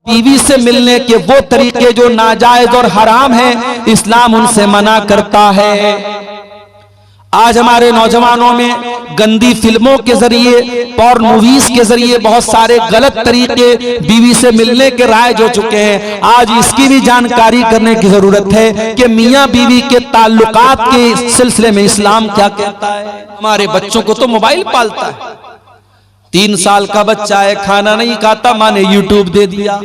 बीवी से मिलने के वो तरीके जो नाजायज और हराम हैं, इस्लाम उनसे मना करता है। आज हमारे नौजवानों में गंदी फिल्मों के जरिए, पॉर्न मूवीज के जरिए बहुत सारे गलत तरीके बीवी से मिलने के राइज हो चुके हैं। आज इसकी भी जानकारी करने की जरूरत है कि मियां बीवी के ताल्लुकात के सिलसिले में इस्लाम क्या कहता है। हमारे बच्चों को तो मोबाइल पालता है। 3 साल का बच्चा है, खाना नहीं खाता, माँ ने यूट्यूब दे दिया।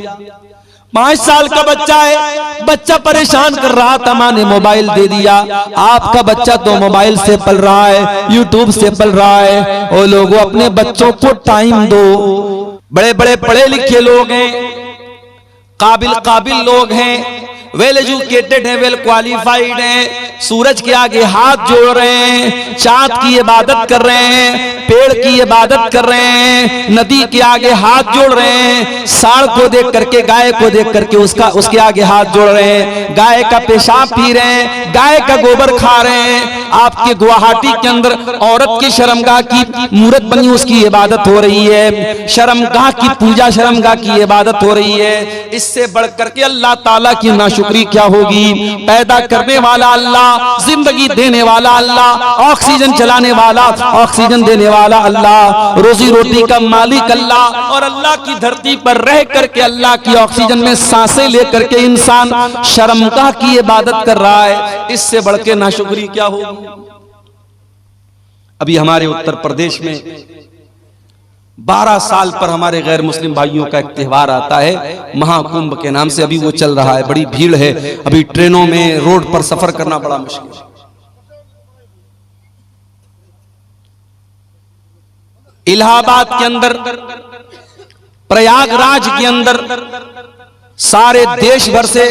5 साल का बच्चा है, बच्चा परेशान कर रहा था, माँ ने मोबाइल दे दिया। आपका बच्चा तो मोबाइल से पल रहा है, यूट्यूब से पल रहा है। और लोगों, अपने बच्चों को टाइम दो। बड़े बड़े पढ़े लिखे लोग हैं, काबिल लोग हैं, वेल एजुकेटेड हैं, वेल क्वालिफाइड हैं, सूरज के आगे हाथ जोड़ रहे हैं, चांद की इबादत कर रहे हैं, पेड़ की इबादत कर रहे हैं, नदी के आगे हाथ जोड़ रहे हैं, सांड को देख करके, गाय को देख करके उसके आगे हाथ जोड़ रहे हैं, गाय का पेशाब पी रहे हैं, गाय का गोबर खा रहे हैं। आपके गुवाहाटी के अंदर औरत की शर्मगाह की मूर्त बनी, उसकी इबादत हो रही है, शर्मगाह की पूजा, शर्मगाह की इबादत हो रही है। इससे बढ़ करके अल्लाह ताला की नाशुक्री क्या होगी। पैदा करने वाला अल्लाह, जिंदगी देने वाला अल्लाह, ऑक्सीजन चलाने वाला, ऑक्सीजन देने वाला अल्लाह, रोजी रोटी का मालिक अल्लाह, और अल्लाह की धरती पर रह करके अल्लाह की ऑक्सीजन में सांसें लेकर के इंसान शर्मगाह की इबादत कर रहा है। इससे बढ़ के नाशुक्री क्या होगी। अभी हमारे उत्तर प्रदेश में 12 साल पर हमारे गैर मुस्लिम भाइयों का एक त्योहार आता है, महाकुंभ के नाम से। अभी वो चल रहा है, बड़ी भीड़ है। अभी ट्रेनों में, रोड पर सफर करना बड़ा मुश्किल है। इलाहाबाद के अंदर, प्रयागराज के अंदर सारे देश भर से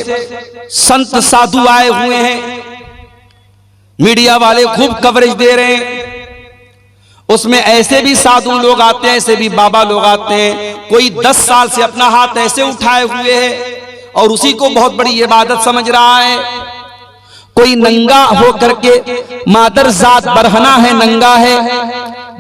संत साधु आए हुए हैं। मीडिया वाले खूब कवरेज दे रहे हैं। उसमें ऐसे भी साधु लोग आते हैं, ऐसे भी बाबा लोग आते हैं। कोई 10 साल से अपना हाथ ऐसे उठाए हुए है और उसी को बहुत बड़ी इबादत समझ रहा है। कोई नंगा हो करके, मादर जात बरहना है, नंगा है,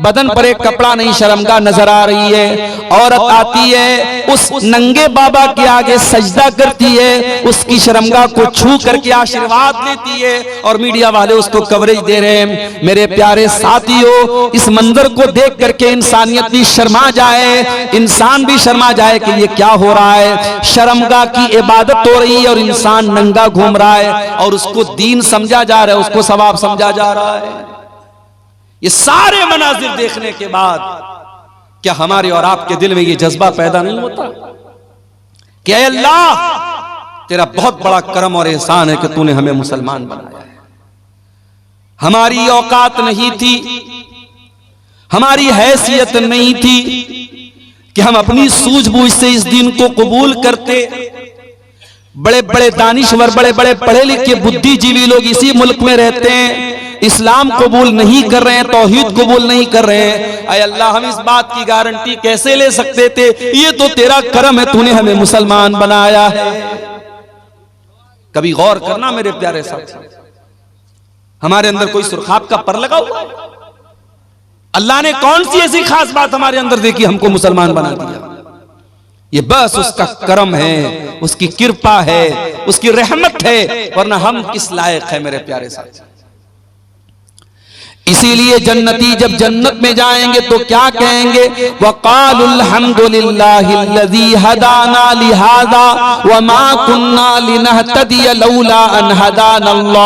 बदन पर एक कपड़ा नहीं, शर्मगाह नजर आ रही है। औरत आती है, उस नंगे बाबा के आगे सजदा करती है, उसकी शर्मगाह को छू करके आशीर्वाद लेती है, और मीडिया वाले उसको कवरेज दे रहे हैं। मेरे प्यारे साथियों, इस मंजर को देख करके इंसानियत भी शर्मा जाए, इंसान भी शर्मा जाए कि ये क्या हो रहा है। शर्मगाह की इबादत हो रही है और इंसान नंगा घूम रहा है, और उसको दीन समझा जा रहा है, उसको सवाब समझा जा रहा है। ये सारे मनाजिर देखने के बाद क्या हमारे और आपके दिल में ये जज्बा पैदा नहीं होता कि ऐ अल्लाह, तेरा बहुत बड़ा करम और एहसान है कि तूने हमें मुसलमान बनाया है। हमारी औकात नहीं थी, हमारी हैसियत नहीं थी कि हम अपनी सूझबूझ से इस दीन को कबूल करते। बड़े बड़े दानिश्वर, बड़े बड़े पढ़े लिखे बुद्धिजीवी लोग इसी मुल्क में रहते हैं, इस्लाम कबूल नहीं कर रहे हैं, तौहीद कबूल नहीं कर रहे हैं। ऐ अल्लाह, हम इस बात की गारंटी कैसे ले सकते थे। ये तो तेरा करम है, तूने हमें मुसलमान बनाया है। कभी गौर करना मेरे प्यारे साथ, हमारे अंदर कोई सुरखाब का पर लगा हुआ है। अल्लाह ने कौन सी ऐसी खास बात हमारे अंदर देखी, हमको मुसलमान बना दिया। ये बस उसका करम है, उसकी कृपा है, उसकी रहमत है, वरना हम किस लायक है मेरे प्यारे साथ। इसीलिए जन्नती जब जन्नत में जाएंगे तो क्या कहेंगे, वक़ालुल हम्दुलिल्लाहिल्लज़ी हदाना लिहाज़ा वमा कुन्ना लिनहतदिय लौला अन हदानल्लाह।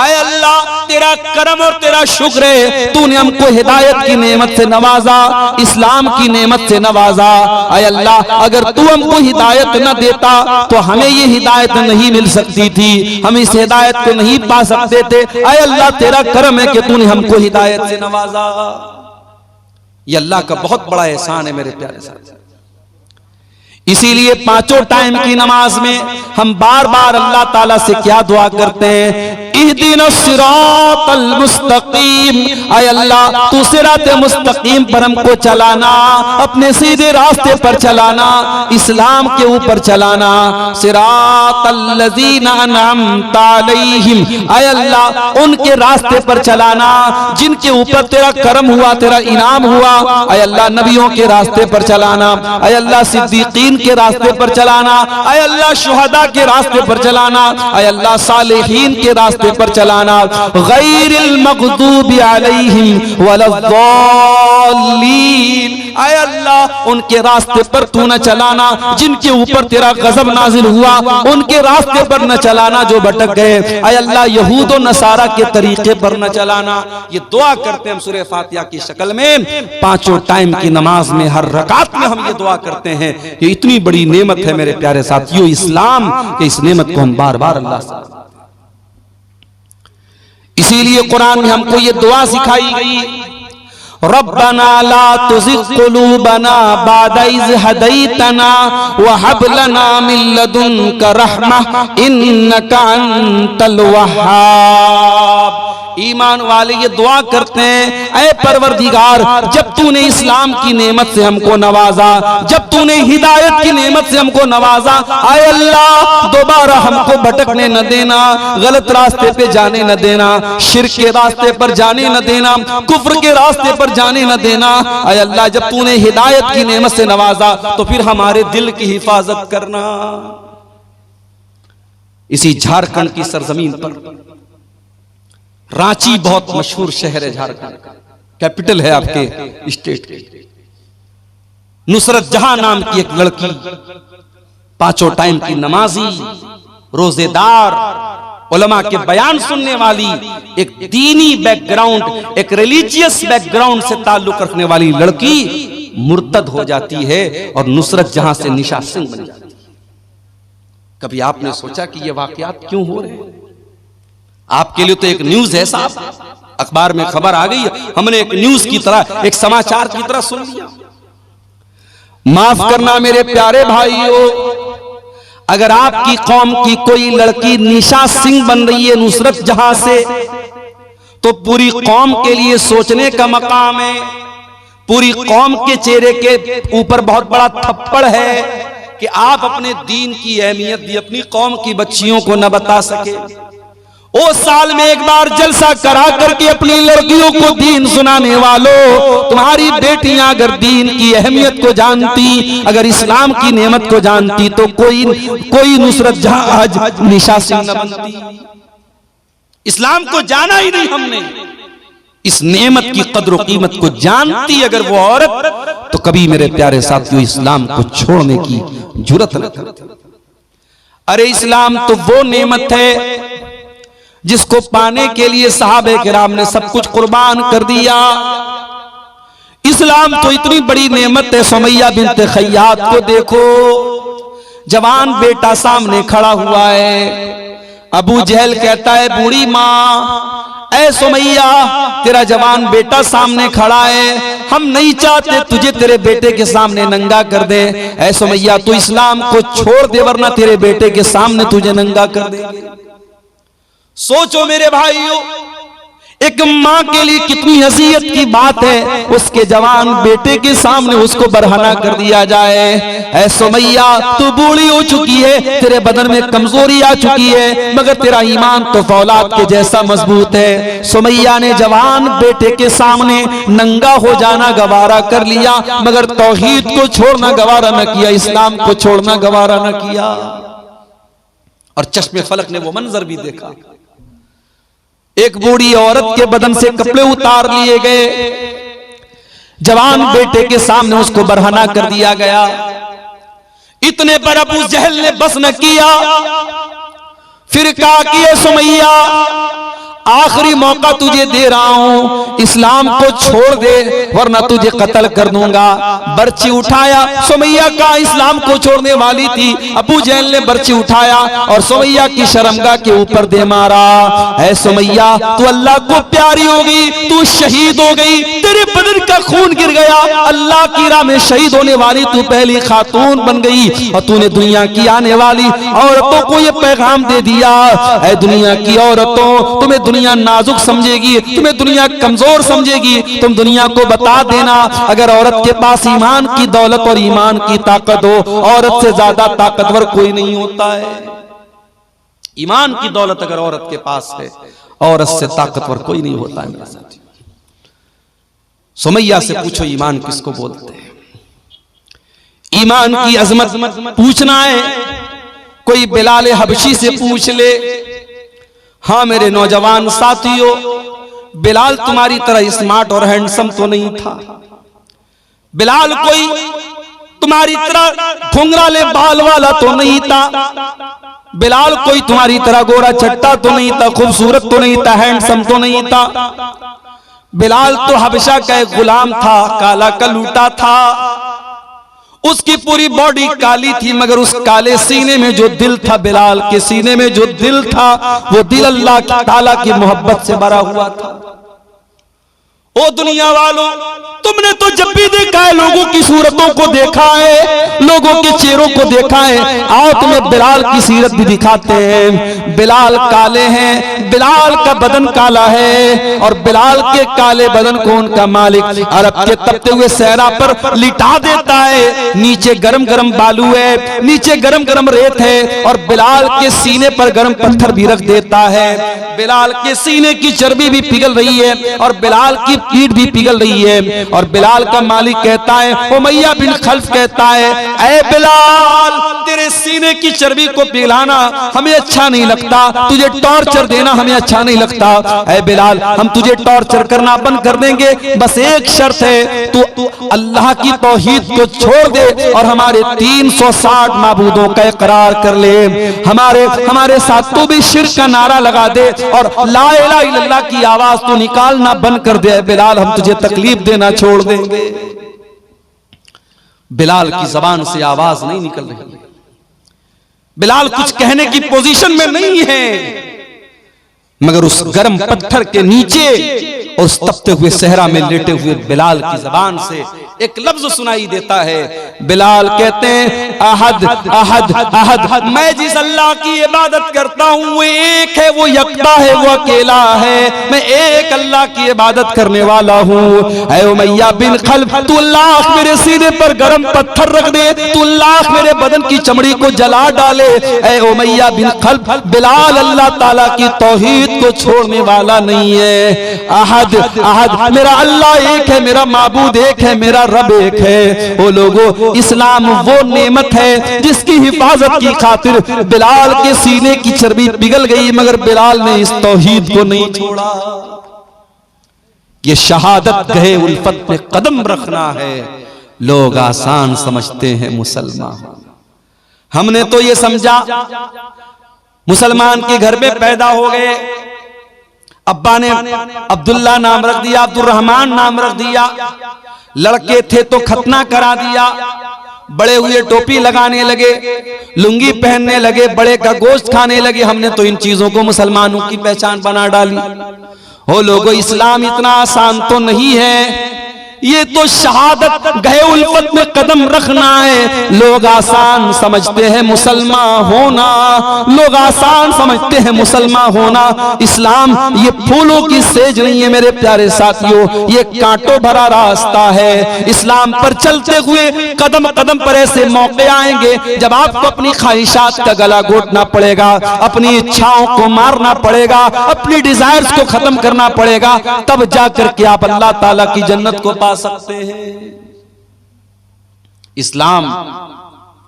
आए अल्लाह, तेरा करम और तेरा शुक्र है, तूने हमको हिदायत की नेमत से नवाजा, इस्लाम की नेमत से नवाजा। आए अल्लाह, अगर तू हमको हिदायत न देता तो हमें ये हिदायत नहीं मिल सकती थी, हम इस हिदायत को नहीं पा सकते थे। आए अल्लाह, तेरा करम है कि तूने हमको हिदायत से नवाजा। ये अल्लाह का बहुत बड़ा एहसान है मेरे प्यारे साथ। इसीलिए 5 टाइम की नमाज में हम बार बार अल्लाह ताला से क्या दुआ करते हैं, इहदिना सिरातल मुस्तकीम, आय अल्लाह तू सिराते मुस्तकीम पर हमको चलाना, अपने सीधे रास्ते पर चलाना, इस्लाम के ऊपर चलाना। सिरातल लज़ीना अनअमता अलैहिम, आय अल्लाह उनके रास्ते पर चलाना जिनके ऊपर तेरा करम हुआ, तेरा इनाम हुआ। आय अल्लाह नबियों के रास्ते पर चलाना, आय अल्लाह सिद्दीकीन के रास्ते पर चलाना, आय अल्लाह शुहदा के रास्ते पर चलाना, आय अल्लाह सालिहीन के रास्ते पर चलाना। गैरिल मग़दूबि अलैहिम वलद्दाल्लीन, आय अल्लाह उनके रास्ते पर तू न चलाना जिनके ऊपर तेरा गजब नाजिल हुआ, उनके रास्ते पर न चलाना जो भटक गए। आय अल्लाह यहूद और नसारा के तरीके पर न चलाना। ये दुआ करते हैं हम सूरह फातिहा की शक्ल में, पांचों टाइम की नमाज में हर रकात में हम ये दुआ करते हैं। ये इतनी बड़ी नेमत है मेरे प्यारे साथियों इस्लाम के, इस नेमत को हम बार बार अल्लाह से, इसीलिए कुरान में हमको ये दुआ सिखाई गई, रब्बना ला तुज़िग़ क़ुलूबना बअदा इज़ हदैतना व हब लना मिन लदुनका रहमह इन्नका अंतल वह्हाब। ईमान वाले ये दुआ करते हैं, ऐ परवरदिगार जब तूने इस्लाम की नेमत से हमको नवाजा, जब तूने हिदायत की नेमत से हमको नवाजा, आय अल्लाह दोबारा हमको भटकने न देना, गलत रास्ते पे जाने न देना, शिर्क के रास्ते पर जाने न देना, कुफ्र के रास्ते पर जाने न देना। आय अल्लाह जब तूने हिदायत की नेमत से नवाजा तो फिर हमारे दिल की हिफाजत करना। इसी झारखंड की सरजमीन पर रांची बहुत मशहूर शहर है, झारखंड कैपिटल है आपके स्टेट की। नुसरत जहां नाम की एक लड़की, पांचों टाइम की नमाजी, रोजेदार, उलमा के बयान सुनने वाली, एक दीनी बैकग्राउंड, एक रिलीजियस बैकग्राउंड से ताल्लुक रखने वाली लड़की मुर्तद हो जाती है और नुसरत जहां से निशा सिंह बन जाती है। कभी आपने सोचा कि ये वाकयात क्यों हो रहे हैं? आपके लिए तो एक न्यूज है साहब, अखबार में खबर आ गई, हमने एक न्यूज की तरह, एक समाचार की तरह सुन लिया। माफ करना मेरे प्यारे भाइयों, अगर आपकी कौम की कोई लड़की निशा सिंह बन रही है नुसरत जहां से, तो पूरी कौम के लिए सोचने का मकाम है। पूरी कौम के चेहरे के ऊपर बहुत बड़ा थप्पड़ है कि आप अपने दीन की अहमियत दी अपनी कौम की बच्चियों को न बता सके। ओ साल में एक बार जलसा करा करके अपनी लड़कियों को दीन सुनाने वालों, तुम्हारी बेटियां अगर दीन की अहमियत को जानती, अगर इस्लाम की नेमत को जानती, तो कोई नुसरत जहां आज निशा सिंह न बनती। इस्लाम को जाना ही नहीं हमने, इस नेमत की कद्र कीमत को जानती अगर वो औरत, तो कभी मेरे प्यारे साथियों इस्लाम को छोड़ने की जुर्रत न करती। अरे इस्लाम तो वो नेमत है जिसको पाने के लिए सहाबे किराम ने सब कुछ कुर्बान कर दिया। इस्लाम तो इतनी बड़ी नेमत है, सुमैया बिन्त खय्यात को देखो, जवान बेटा सामने खड़ा हुआ है। अबू जहल कहता है बूढ़ी माँ, ऐ सुमैया तेरा जवान बेटा सामने खड़ा है, हम नहीं चाहते तुझे तेरे बेटे के सामने नंगा कर दे। ऐ सुमैया तू इस्लाम को छोड़ दे वरना तेरे बेटे के सामने तुझे नंगा कर देंगे। सोचो मेरे भाइयों, एक मां के लिए कितनी हसीयत की बात है, उसके जवान बेटे के सामने उसको बरहना कर दिया जाए। ऐ सुमैया तू बूढ़ी हो चुकी है, तेरे बदन में कमजोरी आ चुकी है, मगर तेरा ईमान तो फौलाद के जैसा मजबूत है। सुमैया ने जवान बेटे के सामने नंगा हो जाना गवारा कर लिया, मगर तौहीद को छोड़ना गवारा न किया, इस्लाम को छोड़ना गवारा न किया। और चश्मे फलक ने वो मंजर भी देखा, एक बूढ़ी औरत के बदन से कपड़े उतार लिए गए, जवान बेटे के सामने उसको बरहना कर दिया गया। इतने पर अबू जहल ने बस न किया, फिर कहा कि ये सुमैया आखिरी मौका तुझे दे रहा हूं, इस्लाम को छोड़ दे वरना तुझे कत्ल कर दूंगा। बर्ची उठाया, सुमैया का इस्लाम को छोड़ने वाली थी। अबू जहल ने बर्ची उठाया और सुमैया की शर्मगाह के ऊपर दे मारा। ऐ सुमैया, तू अल्लाह को प्यारी हो गई, तू शहीद हो गई, तेरे बदन का खून गिर गया, अल्लाह की राह में शहीद होने वाली तू पहली खातून बन गई और तूने दुनिया की आने वाली औरतों को ये पैगाम दे दिया, ऐ दुनिया की औरतों, तुम्हें दुनिया नाजुक समझेगी, तुम्हें दुनिया कमजोर समझेगी, तुम दुनिया को बता देना अगर औरत के पास ईमान की दौलत और ईमान की ताकत हो, औरत से ज्यादा ताकतवर कोई नहीं होता है। ईमान की दौलत अगर औरत के पास है, औरत से ताकतवर कोई नहीं होता है मेरे साथी। सुमैया से पूछो ईमान किसको बोलते हैं? ईमान की अजमत पूछना है, कोई बिलाल हबशी से पूछ ले। हाँ मेरे नौजवान साथियों, बिलाल तुम्हारी तरह स्मार्ट और हैंडसम तो नहीं था। बिलाल कोई तुम्हारी तरह घुंघराले बाल वाला तो नहीं था। बिलाल कोई तुम्हारी तरह गोरा चट्टा तो नहीं था, खूबसूरत तो नहीं था, हैंडसम तो नहीं था। बिलाल तो हबशा का एक गुलाम था, काला कलूटा था। उसकी पूरी बॉडी काली थी मगर उस काले सीने में जो दिल था, बिलाल के सीने में जो दिल था, वो दिल अल्लाह ताला की मोहब्बत से भरा हुआ था। ओ दुनिया वालों, तुमने तो जब भी देखा है लोगों की सूरतों को देखा है, लोगों के चेहरों को देखा है। आओ तुम्हें बिलाल की सीरत भी दिखाते हैं। बिलाल काले हैं, बिलाल का बदन काला है और बिलाल के काले बदन को उनका मालिक अरब के तपते हुए सहरा पर लिटा देता है। नीचे गरम गरम बालू है, नीचे गरम गरम रेत है और बिलाल के सीने पर गरम पत्थर भी रख देता है। बिलाल के सीने की चर्बी भी पिघल रही है और बिलाल की पीठ भी पिघल रही है और बिलाल का मालिक कहता है, उमैया बिन खल्फ कहता है, ऐ बिलाल, तेरे सीने की चर्बी को पिघलाना हमें अच्छा नहीं लगता, तुझे टॉर्चर देना हमें अच्छा नहीं लगता। ऐ बिलाल, हम तुझे टॉर्चर करना बंद कर देंगे, बस एक शर्त है, तू अल्लाह की तौहीद को छोड़ दे और हमारे 360 माबूदों का इकरार कर ले। हमारे साथ तू भी शिर्क का नारा लगा दे और ला इलाहा इल्लल्लाह की आवाज तू निकालना बंद कर दे। बिलाल, हम तुझे तकलीफ देना छोड़ देंगे। बिलाल की जबान से आवाज नहीं निकल रही। बिलाल कुछ कहने की पोजीशन में नहीं है मगर उस गर्म पत्थर के नीचे और उस तपते हुए सहरा में लेटे हुए बिलाल की जबान से एक लफ्ज सुनाई देता है। बिलाल कहते हैं, अहद अहद अहद, मैं जिस अल्लाह की इबादत करता हूं वो एक है, वो यकता है, वो अकेला है, मैं एक अल्लाह की इबादत करने वाला हूं। ऐ उमैया बिन खल्फ, तू अल्लाह मेरे सीने पर गरम पत्थर रख दे, तू अल्लाह मेरे बदन की चमड़ी को जला डाले। ऐ उमैया बिन खल्फ, बिलाल अल्लाह ताला की तौहीद को छोड़ने वाला नहीं है। अहद अहद, मेरा अल्लाह एक है, मेरा माबूद एक है, मेरा रब एक है। ओ लोगों, इस्लाम वो नेमत है जिसकी हिफाजत की खातिर बिलाल के सीने की चर्बी पिघल गई मगर बिलाल ने इस तौहीद को नहीं छोड़ा। ये शहादत गए उल्फत पे कदम रखना है। लोग आसान समझते हैं मुसलमान। हमने तो ये समझा मुसलमान के घर में पैदा हो गए, अब्बा ने अब्दुल्ला नाम रख दिया, अब्दुल रहमान नाम रख दिया, लड़के थे तो खतना करा दिया, बड़े हुए टोपी लगाने लगे, लुंगी पहनने लगे, बड़े का गोश्त खाने लगे। हमने तो इन चीजों को मुसलमानों की पहचान बना डाली। हो लोगों, इस्लाम इतना आसान तो नहीं है। ये तो शहादत गए उल्फत में कदम रखना है। लोग आसान समझते हैं मुसलमान होना, लोग आसान समझते हैं मुसलमान होना। इस्लाम ये फूलों की सेज नहीं है मेरे प्यारे साथियों, ये कांटों भरा रास्ता है। इस्लाम पर चलते हुए कदम कदम पर ऐसे मौके आएंगे जब आपको अपनी ख्वाहिशात का गला घोटना पड़ेगा, अपनी इच्छाओं को मारना पड़ेगा, अपनी डिजायर्स को खत्म करना पड़ेगा, तब जाकर के आप अल्लाह ताला की जन्नत को पा सकते हैं। इस्लाम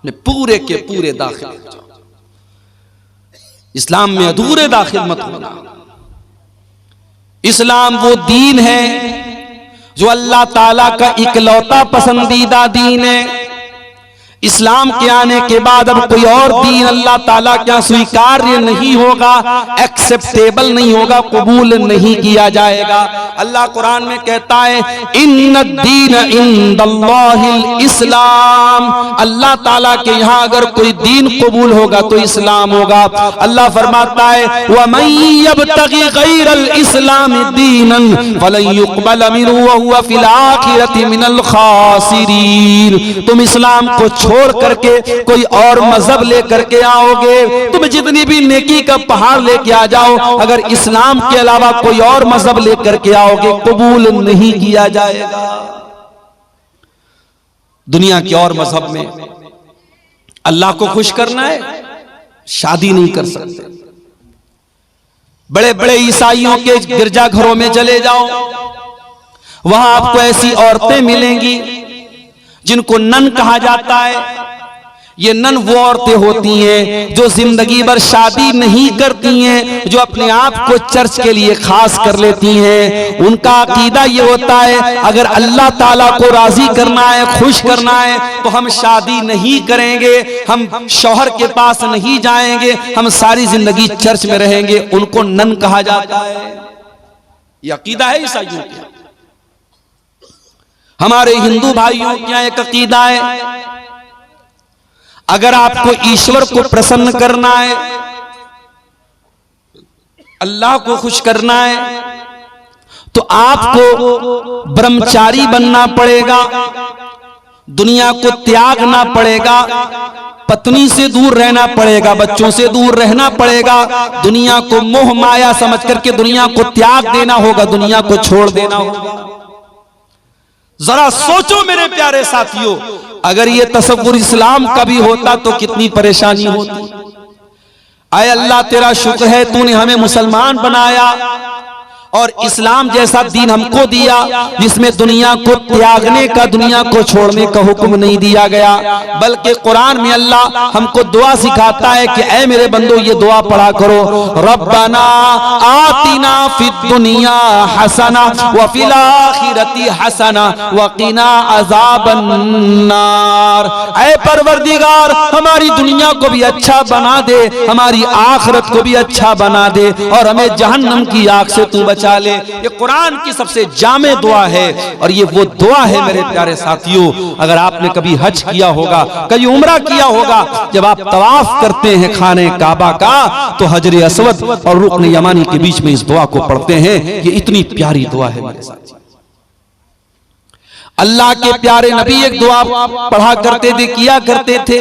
ने पूरे के पूरे दाखिल हो जाओ, इस्लाम में अधूरे दाखिल मत होना। इस्लाम वो दीन है जो अल्लाह ताला का इकलौता पसंदीदा दीन है। इस्लाम के आने के बाद अब कोई और दीन अल्लाह ताला क्या स्वीकार्य नहीं होगा, एक्सेप्टेबल नहीं होगा, कबूल नहीं किया जाएगा। अल्लाह कुरान में कहता है इन्नद्दीन इंदल्लाहिल इस्लाम, अल्लाह ताला के यहाँ अगर कोई दीन कबूल होगा तो इस्लाम होगा। अल्लाह फरमाता है वमन यब्तगी गैरल इस्लाम दीनन फलन युक़बल मिन्हु व हुवा फिल आखिरति मिनल खासिरीन। तुम इस्लाम को छोड़ करके कोई और मजहब लेकर के आओगे, तुम जितनी भी नेकी का पहाड़ लेके आ जाओ, अगर इस्लाम के अलावा कोई और मजहब लेकर के आओगे कबूल नहीं किया जाएगा। दुनिया के और मजहब में अल्लाह को खुश करना है, शादी नहीं कर सकते। बड़े बड़े ईसाइयों के गिरजाघरों में चले जाओ, वहां आपको ऐसी औरतें मिलेंगी जिनको नन कहा जाता है। ये नन वो औरतें होती हैं जो जिंदगी भर शादी नहीं करती हैं, जो अपने आप को चर्च के लिए खास कर लेती हैं। उनका अकीदा ये होता है अगर अल्लाह ताला को राजी करना है, खुश करना है, तो हम शादी नहीं करेंगे, हम शौहर के पास नहीं जाएंगे, हम सारी जिंदगी चर्च में रहेंगे। उनको नन कहा जाता है। ये अकीदा है ईसाइयों का। हमारे हिंदू भाइयों क्या एक अकीदा है, अगर आपको ईश्वर को प्रसन्न करना है, अल्लाह को खुश करना है, तो आपको ब्रह्मचारी बनना पड़ेगा, दुनिया को त्यागना पड़ेगा, पत्नी से दूर रहना पड़ेगा, बच्चों से दूर रहना पड़ेगा, दुनिया को मोह माया समझ करके दुनिया को त्याग देना होगा, दुनिया को छोड़ देना होगा। जरा सोचो मेरे प्यारे साथियों, अगर ये तसव्वुर इस्लाम का भी होता तो कितनी परेशानी होती। आए अल्लाह तेरा शुक्र है तूने हमें मुसलमान बनाया और इस्लाम जैसा दीन हमको दिया जिसमें दुनिया को त्यागने का, दुनिया को छोड़ने का हुक्म नहीं दिया गया, बल्कि कुरान में अल्लाह हमको दुआ सिखाता है कि ऐ मेरे बंदो ये दुआ पढ़ा करो, रब्बना आतिना फिद दुनिया हसना व फिल आखिरती हसना व क़िना अज़ाबन नार। ऐ परवरदिगार हमारी दुनिया को भी अच्छा बना दे, हमारी आखिरत को भी अच्छा बना दे और हमें जहन्नम की आग से तू बचा ले। ये कुरान की सबसे जामे दुआ है और ये वो दुआ है मेरे प्यारे साथियों। अगर आपने कभी हज किया होगा, कभी उम्रा किया होगा, जब आप तवाफ करते हैं खाने काबा का तो हजर अस्वद और रुकन यमानी के बीच में इस दुआ को पढ़ते हैं। ये इतनी प्यारी दुआ है मेरे साथियों। अल्लाह के प्यारे नबी एक दुआ पढ़ा करते थे, किया करते थे,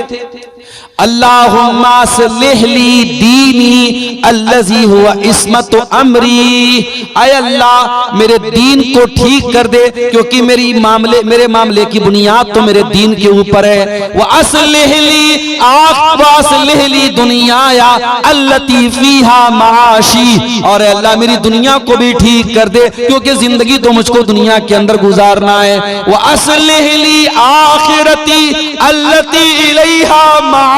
अल्लाहुम्मा अस्लिह ली दीनी अल्लज़ी हुवा इस्मतु अमरी। आय अल्लाह मेरे दीन को ठीक कर दे क्योंकि मेरे मामले की बुनियाद तो मेरे दीन के ऊपर है। व अस्लिह ली दुनियाया अल्लती फीहा माशी, और अल्लाह मेरी दुनिया को भी ठीक कर दे क्योंकि जिंदगी तो मुझको दुनिया के अंदर गुजारना है। व अस्लिह ली आखिरती अल्लती इलैहा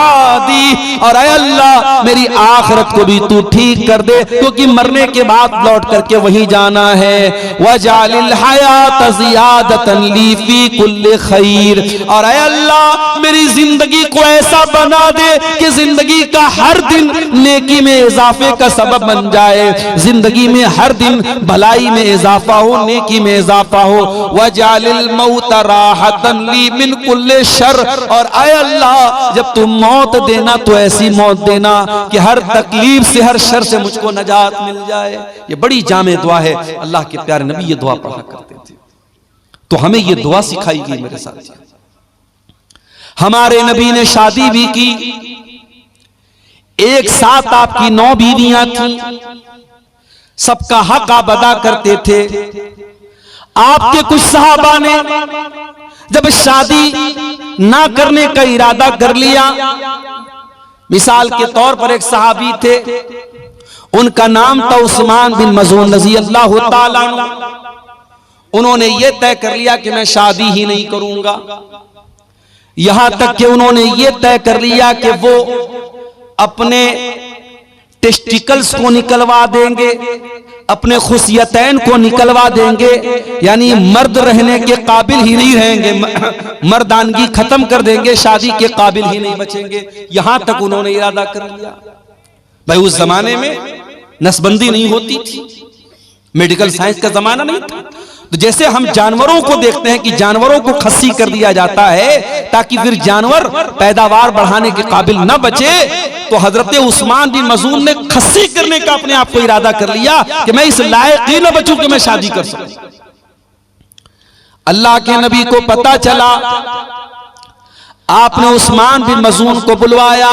दी, और ऐ अल्लाह मेरी आखिरत को भी तू ठीक कर दे क्योंकि मरने के बाद लौट करके वहीं जाना है। वजालिल हयात ज़ियादतन ली फी कुल्ली खैर, और ऐ अल्लाह मेरी जिंदगी को ऐसा बना दे कि जिंदगी का हर दिन नेकी में इजाफे का सबब बन जाए, जिंदगी में हर दिन भलाई में इजाफा हो, नेकी में इजाफा हो। वजालिल मौत राहतन ली मिन कुल्ली शर, और ऐ अल्लाह जब तुम मौत देना तो ऐसी मौत देना कि हर तकलीफ से, हर शर से मुझको नजात मिल जाए। ये बड़ी जामे दुआ है। अल्लाह के प्यारे नबी ये दुआ पढ़ा करते थे, तो हमें ये दुआ सिखाई गई मेरे साथ। हमारे नबी ने शादी भी की, एक साथ आपकी 9 बीवियां थी, सबका हक आप अदा करते थे। आपके कुछ सहाबा ने जब शादी ना करने का इरादा कर लिया, मिसाल के तौर पर एक सहाबी थे, उनका नाम था उस्मान बिन मज़ून रज़ी अल्लाह ताला अन्हु। उन्होंने ये तय कर लिया कि मैं शादी ही नहीं करूंगा, यहां तक कि उन्होंने ये तय कर लिया कि वो अपने टेस्टिकल्स को निकलवा देंगे, अपने खुशियतैन को निकलवा देंगे, यानी मर्द रहने के काबिल ही नहीं रहेंगे, मर्दानगी खत्म कर देंगे, शादी के काबिल ही नहीं बचेंगे। यहां तक उन्होंने इरादा कर लिया। भाई उस जमाने में नसबंदी नहीं होती थी, मेडिकल साइंस का जमाना नहीं था। तो जैसे हम जानवरों को देखते हैं कि जानवरों को खस्सी कर दिया जाता है ताकि फिर जानवर पैदावार बढ़ाने के काबिल न बचे, तो हजरत उस्मान बिन मज़ून ने खस्सी करने का अपने आप को इरादा कर लिया कि मैं इस लायक ही न बचूं कि मैं शादी कर सकूं। अल्लाह के नबी को पता चला, आपने उस्मान बिन मज़ून को बुलवाया।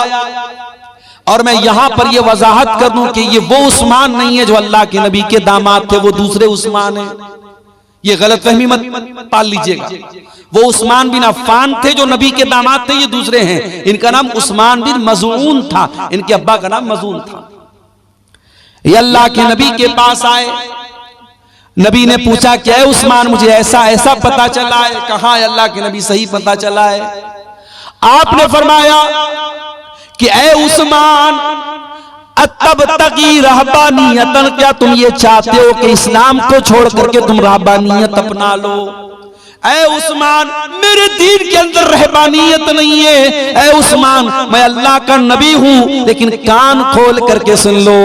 और मैं यहां पर यह वजाहत कर दूं कि ये वो उस्मान नहीं है जो अल्लाह के नबी के दामाद थे, वो दूसरे उस्मान है। ये गलतफहमी मत पाल लीजिएगा। वो उस्मान बिन अफ़्फ़ान थे जो नबी के दामाद थे, ये दूसरे हैं। इनका नाम उस्मान बिन मज़ून था, इनके अब्बा का नाम मज़ून था। ये अल्लाह के नबी के पास आए, नबी ने पूछा क्या है उस्मान, मुझे ऐसा ऐसा पता चला है। कहा अल्लाह के नबी सही पता चला है। आपने फरमाया कि ऐ उस्मान, तब तकी रहबानियतन, क्या तुम ये चाहते हो कि इस्लाम को छोड़ करके तुम रहबानियत अपना लो? ऐ उस्मान, मेरे दीन के अंदर रहबानियत नहीं है। ऐ उस्मान, मैं अल्लाह का नबी हूं, लेकिन कान खोल करके सुन लो।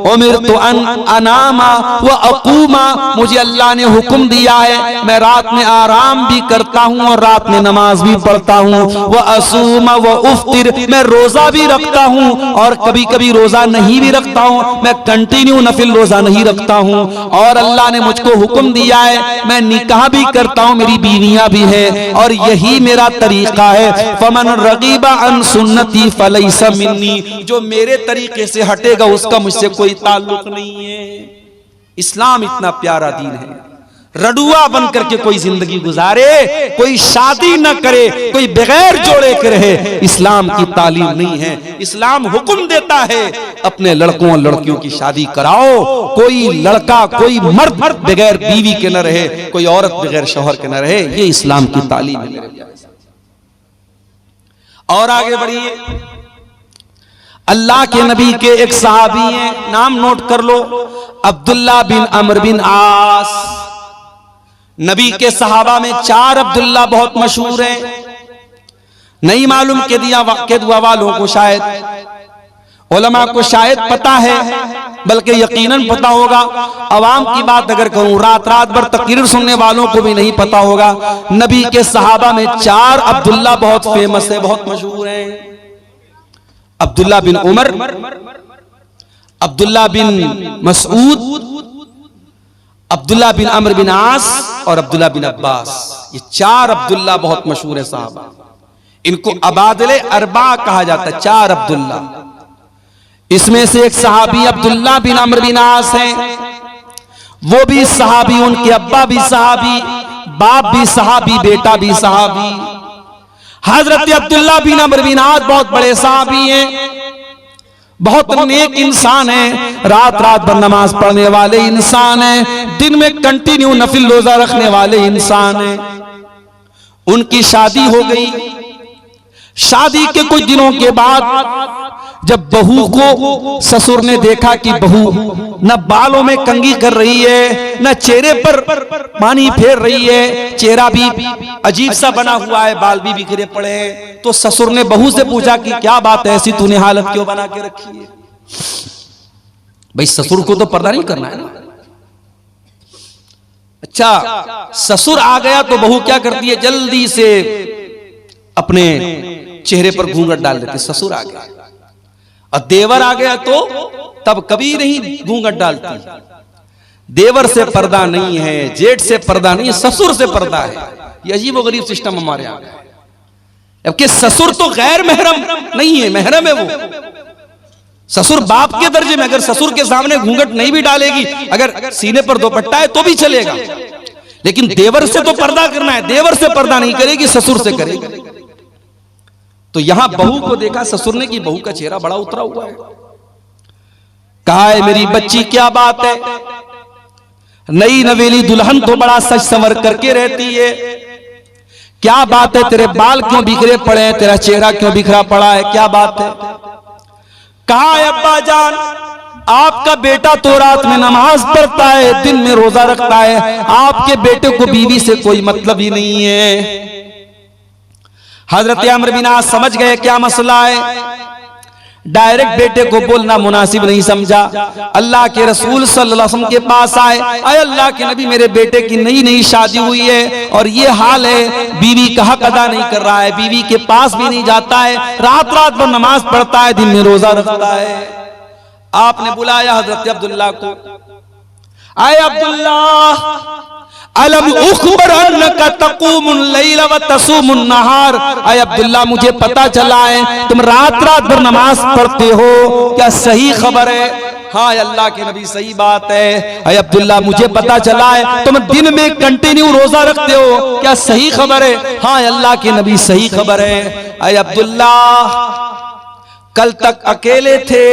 उमिरतु अन अनामा व अकूमा, मुझे अल्लाह ने हुक्म दिया है मैं रात में आराम भी करता हूं और रात में नमाज भी पढ़ता हूं। व असूमा व उफ्तिर, मैं रोजा भी रखता हूं और कभी कभी रोजा नहीं भी रखता हूं, मैं कंटिन्यू नफिल रोजा नहीं रखता हूं। और अल्लाह ने मुझको हुक्म दिया है मैं निकाह भी करता हूं, मेरी बीवियां भी है, और यही मेरा तरीका है। फमन रगीबा अन सुन्नती फलैसा मिन्नी, जो मेरे तरीके से हटेगा उसका मुझसे कोई ताल्लुक नहीं है। इस्लाम इतना प्यारा दीन है, रडुआ बन करके कोई जिंदगी गुजारे, कोई शादी न करे, कोई बगैर जोड़े के रहे, इस्लाम की तालीम नहीं है। इस्लाम हुक्म देता है अपने लड़कों और लड़कियों की शादी कराओ। कोई लड़का, कोई मर्द बगैर बीवी के न रहे, कोई औरत बगैर शौहर के न रहे, ये इस्लाम की तालीम है मेरे प्यारे। और आगे बढ़िए, अल्लाह के नबी के एक सहाबी हैं, नाम नोट कर लो, अब्दुल्ला बिन अमर बिन आस। नबी के सहाबा में 4 अब्दुल्ला बहुत मशहूर हैं। नहीं मालूम के दुआ वालों को शायद, उलमा को शायद पता है, बल्कि यकीनन पता होगा। अवाम की बात अगर करूं, रात रात भर तकरीर सुनने वालों को भी नहीं पता होगा। नबी के सहाबा में 4 अब्दुल्ला बहुत फेमस है, बहुत मशहूर हैं। अब्दुल्ला बिन उमर, अब्दुल्ला बिन मसऊद, अब्दुल्ला बिन अमर बिन आस और अब्दुल्ला बिन अब्बास। ये 4 अब्दुल्ला बहुत मशहूर है साहबा। इनको अबादले अरबा कहा जाता है, 4 अब्दुल्ला। इसमें से एक सहाबी अब्दुल्ला बिन अमर बिन आस हैं, वो भी सहाबी, उनके अब्बा भी सहाबी, बाप भी सहाबी, बेटा भी सहाबी। हजरत अब्दुल्ला बिन अमर बिन आस बहुत बड़े सहाबी हैं, बहुत नेक इंसान है, रात रात भर नमाज पढ़ने वाले इंसान है, दिन में कंटिन्यू नफिल रोजा रखने वाले इंसान है। उनकी शादी हो गई। शादी के कुछ दिनों के बाद जब बहू को ससुर ने देखा कि बहू न बालों में कंघी कर रही है, न चेहरे पर पानी फेर रही है, चेहरा भी अजीब सा बना हुआ है, बाल भी बिखरे पड़े हैं, तो ससुर ने बहू से पूछा कि क्या बात है, ऐसी तूने हालत क्यों बना के रखी है? भाई ससुर को तो पर्दा नहीं करना है ना। अच्छा, ससुर आ गया तो बहू क्या करती है, जल्दी से अपने चेहरे पर घूंघट डाल देती। ससुर आ गया और देवर आ गया तो तब कभी नहीं घूंघट डालती। देवर से पर्दा नहीं है, जेठ से पर्दा नहीं है, ससुर से पर्दा है। ये अजीब व गरीब सिस्टम हमारे यहाँ है। जबकि ससुर तो गैर महरम नहीं है, महरम है वो। ससुर बाप के दर्जे में, अगर ससुर के सामने घूंघट नहीं भी डालेगी, अगर सीने पर दुपट्टा है तो भी चलेगा, लेकिन देवर से तो पर्दा करना है। देवर से पर्दा नहीं करेगी, ससुर से करेगी। तो यहां बहू को देखा ससुर ने कि बहू का चेहरा बड़ा उतरा हुआ है। कहा है मेरी बच्ची क्या बात है, नई नवेली दुल्हन तो बड़ा सज संवर करके रहती है, क्या बात है, तेरे बाल क्यों बिखरे पड़े हैं, तेरा चेहरा क्यों बिखरा पड़ा है, क्या बात है? कहा है अब्बा जान, आपका बेटा तो रात में नमाज पढ़ता है, दिन में रोजा रखता है, आपके बेटे को बीवी से कोई मतलब ही नहीं है। हजरत अमर बिन आस समझ गए क्या मसला है, डायरेक्ट बेटे को बोलना मुनासिब नहीं समझा। अल्लाह के रसूल सल्लल्लाहु अलैहि वसल्लम के पास आए, अरे अल्लाह के नबी मेरे बेटे की नई नई शादी हुई है और ये हाल है, बीवी का हक अदा नहीं कर रहा है, बीवी के पास भी नहीं जाता है, रात रात भर नमाज पढ़ता है, दिन में रोजा रखता है। आपने बुलाया हजरत अब्दुल्ला को, आए अब्दुल्ला अलम उखबर अन्नका तक़ूमुल लैल व तसूमुन नहार, आए अब्दुल्ला मुझे पता चला है तुम रात रात भर नमाज पढ़ते हो, क्या सही खबर है? हाँ अल्लाह के नबी सही बात है। आए अब्दुल्ला मुझे पता चला है तुम दिन में कंटिन्यू रोजा रखते हो, क्या सही खबर है? हाँ अल्लाह के नबी सही खबर है। आए अब्दुल्ला कल तक अकेले थे,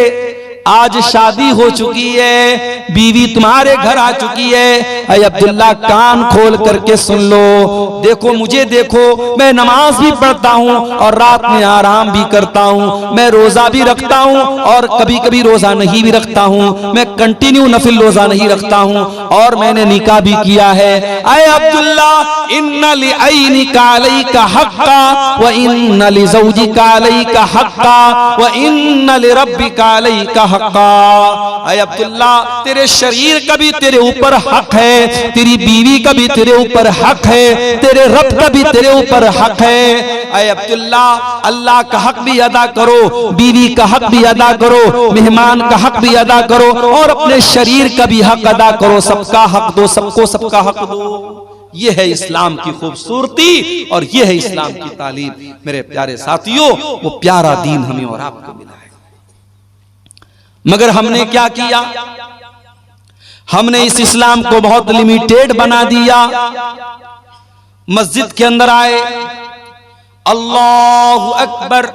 आज शादी हो चुकी है, बीवी तुम्हारे घर आ चुकी है। अरे अब्दुल्ला कान खोल करके सुन लो, देखो मुझे देखो, मैं नमाज भी पढ़ता हूँ और रात में आराम भी करता हूँ, मैं रोजा भी रखता हूँ और कभी कभी रोजा नहीं भी रखता हूँ, मैं कंटिन्यू नफिल रोजा नहीं रखता हूँ और मैंने निकाह भी किया है। अरे अब्दुल्ला इन्ना लिअयनिका अलैका हक्का व इन्ना लिज़ौजिका अलैका हक्का व इन्ना लिरब्बिका अलैका हक्का। अरे अब्दुल्ला तेरे शरीर का भी तेरे ऊपर हक है, तेरी बीवी का भी तेरे ऊपर हक है, तेरे रब का भी तेरे ऊपर हक है। अरे अब्दुल्ला अल्लाह का हक भी अदा करो, बीवी का हक भी अदा करो, मेहमान का हक भी अदा करो और अपने शरीर का भी हक अदा करो, सबका हक दो, सबको सबका हक दो। ये है इस्लाम की खूबसूरती और ये है इस्लाम की तालीम। मेरे प्यारे साथियों, वो प्यारा दीन हमें और आपको मिला है, मगर हमने क्या किया, हमने इस इस्लाम को बहुत लिमिटेड बना दिया। मस्जिद के अंदर आए, अल्लाहु अकबर,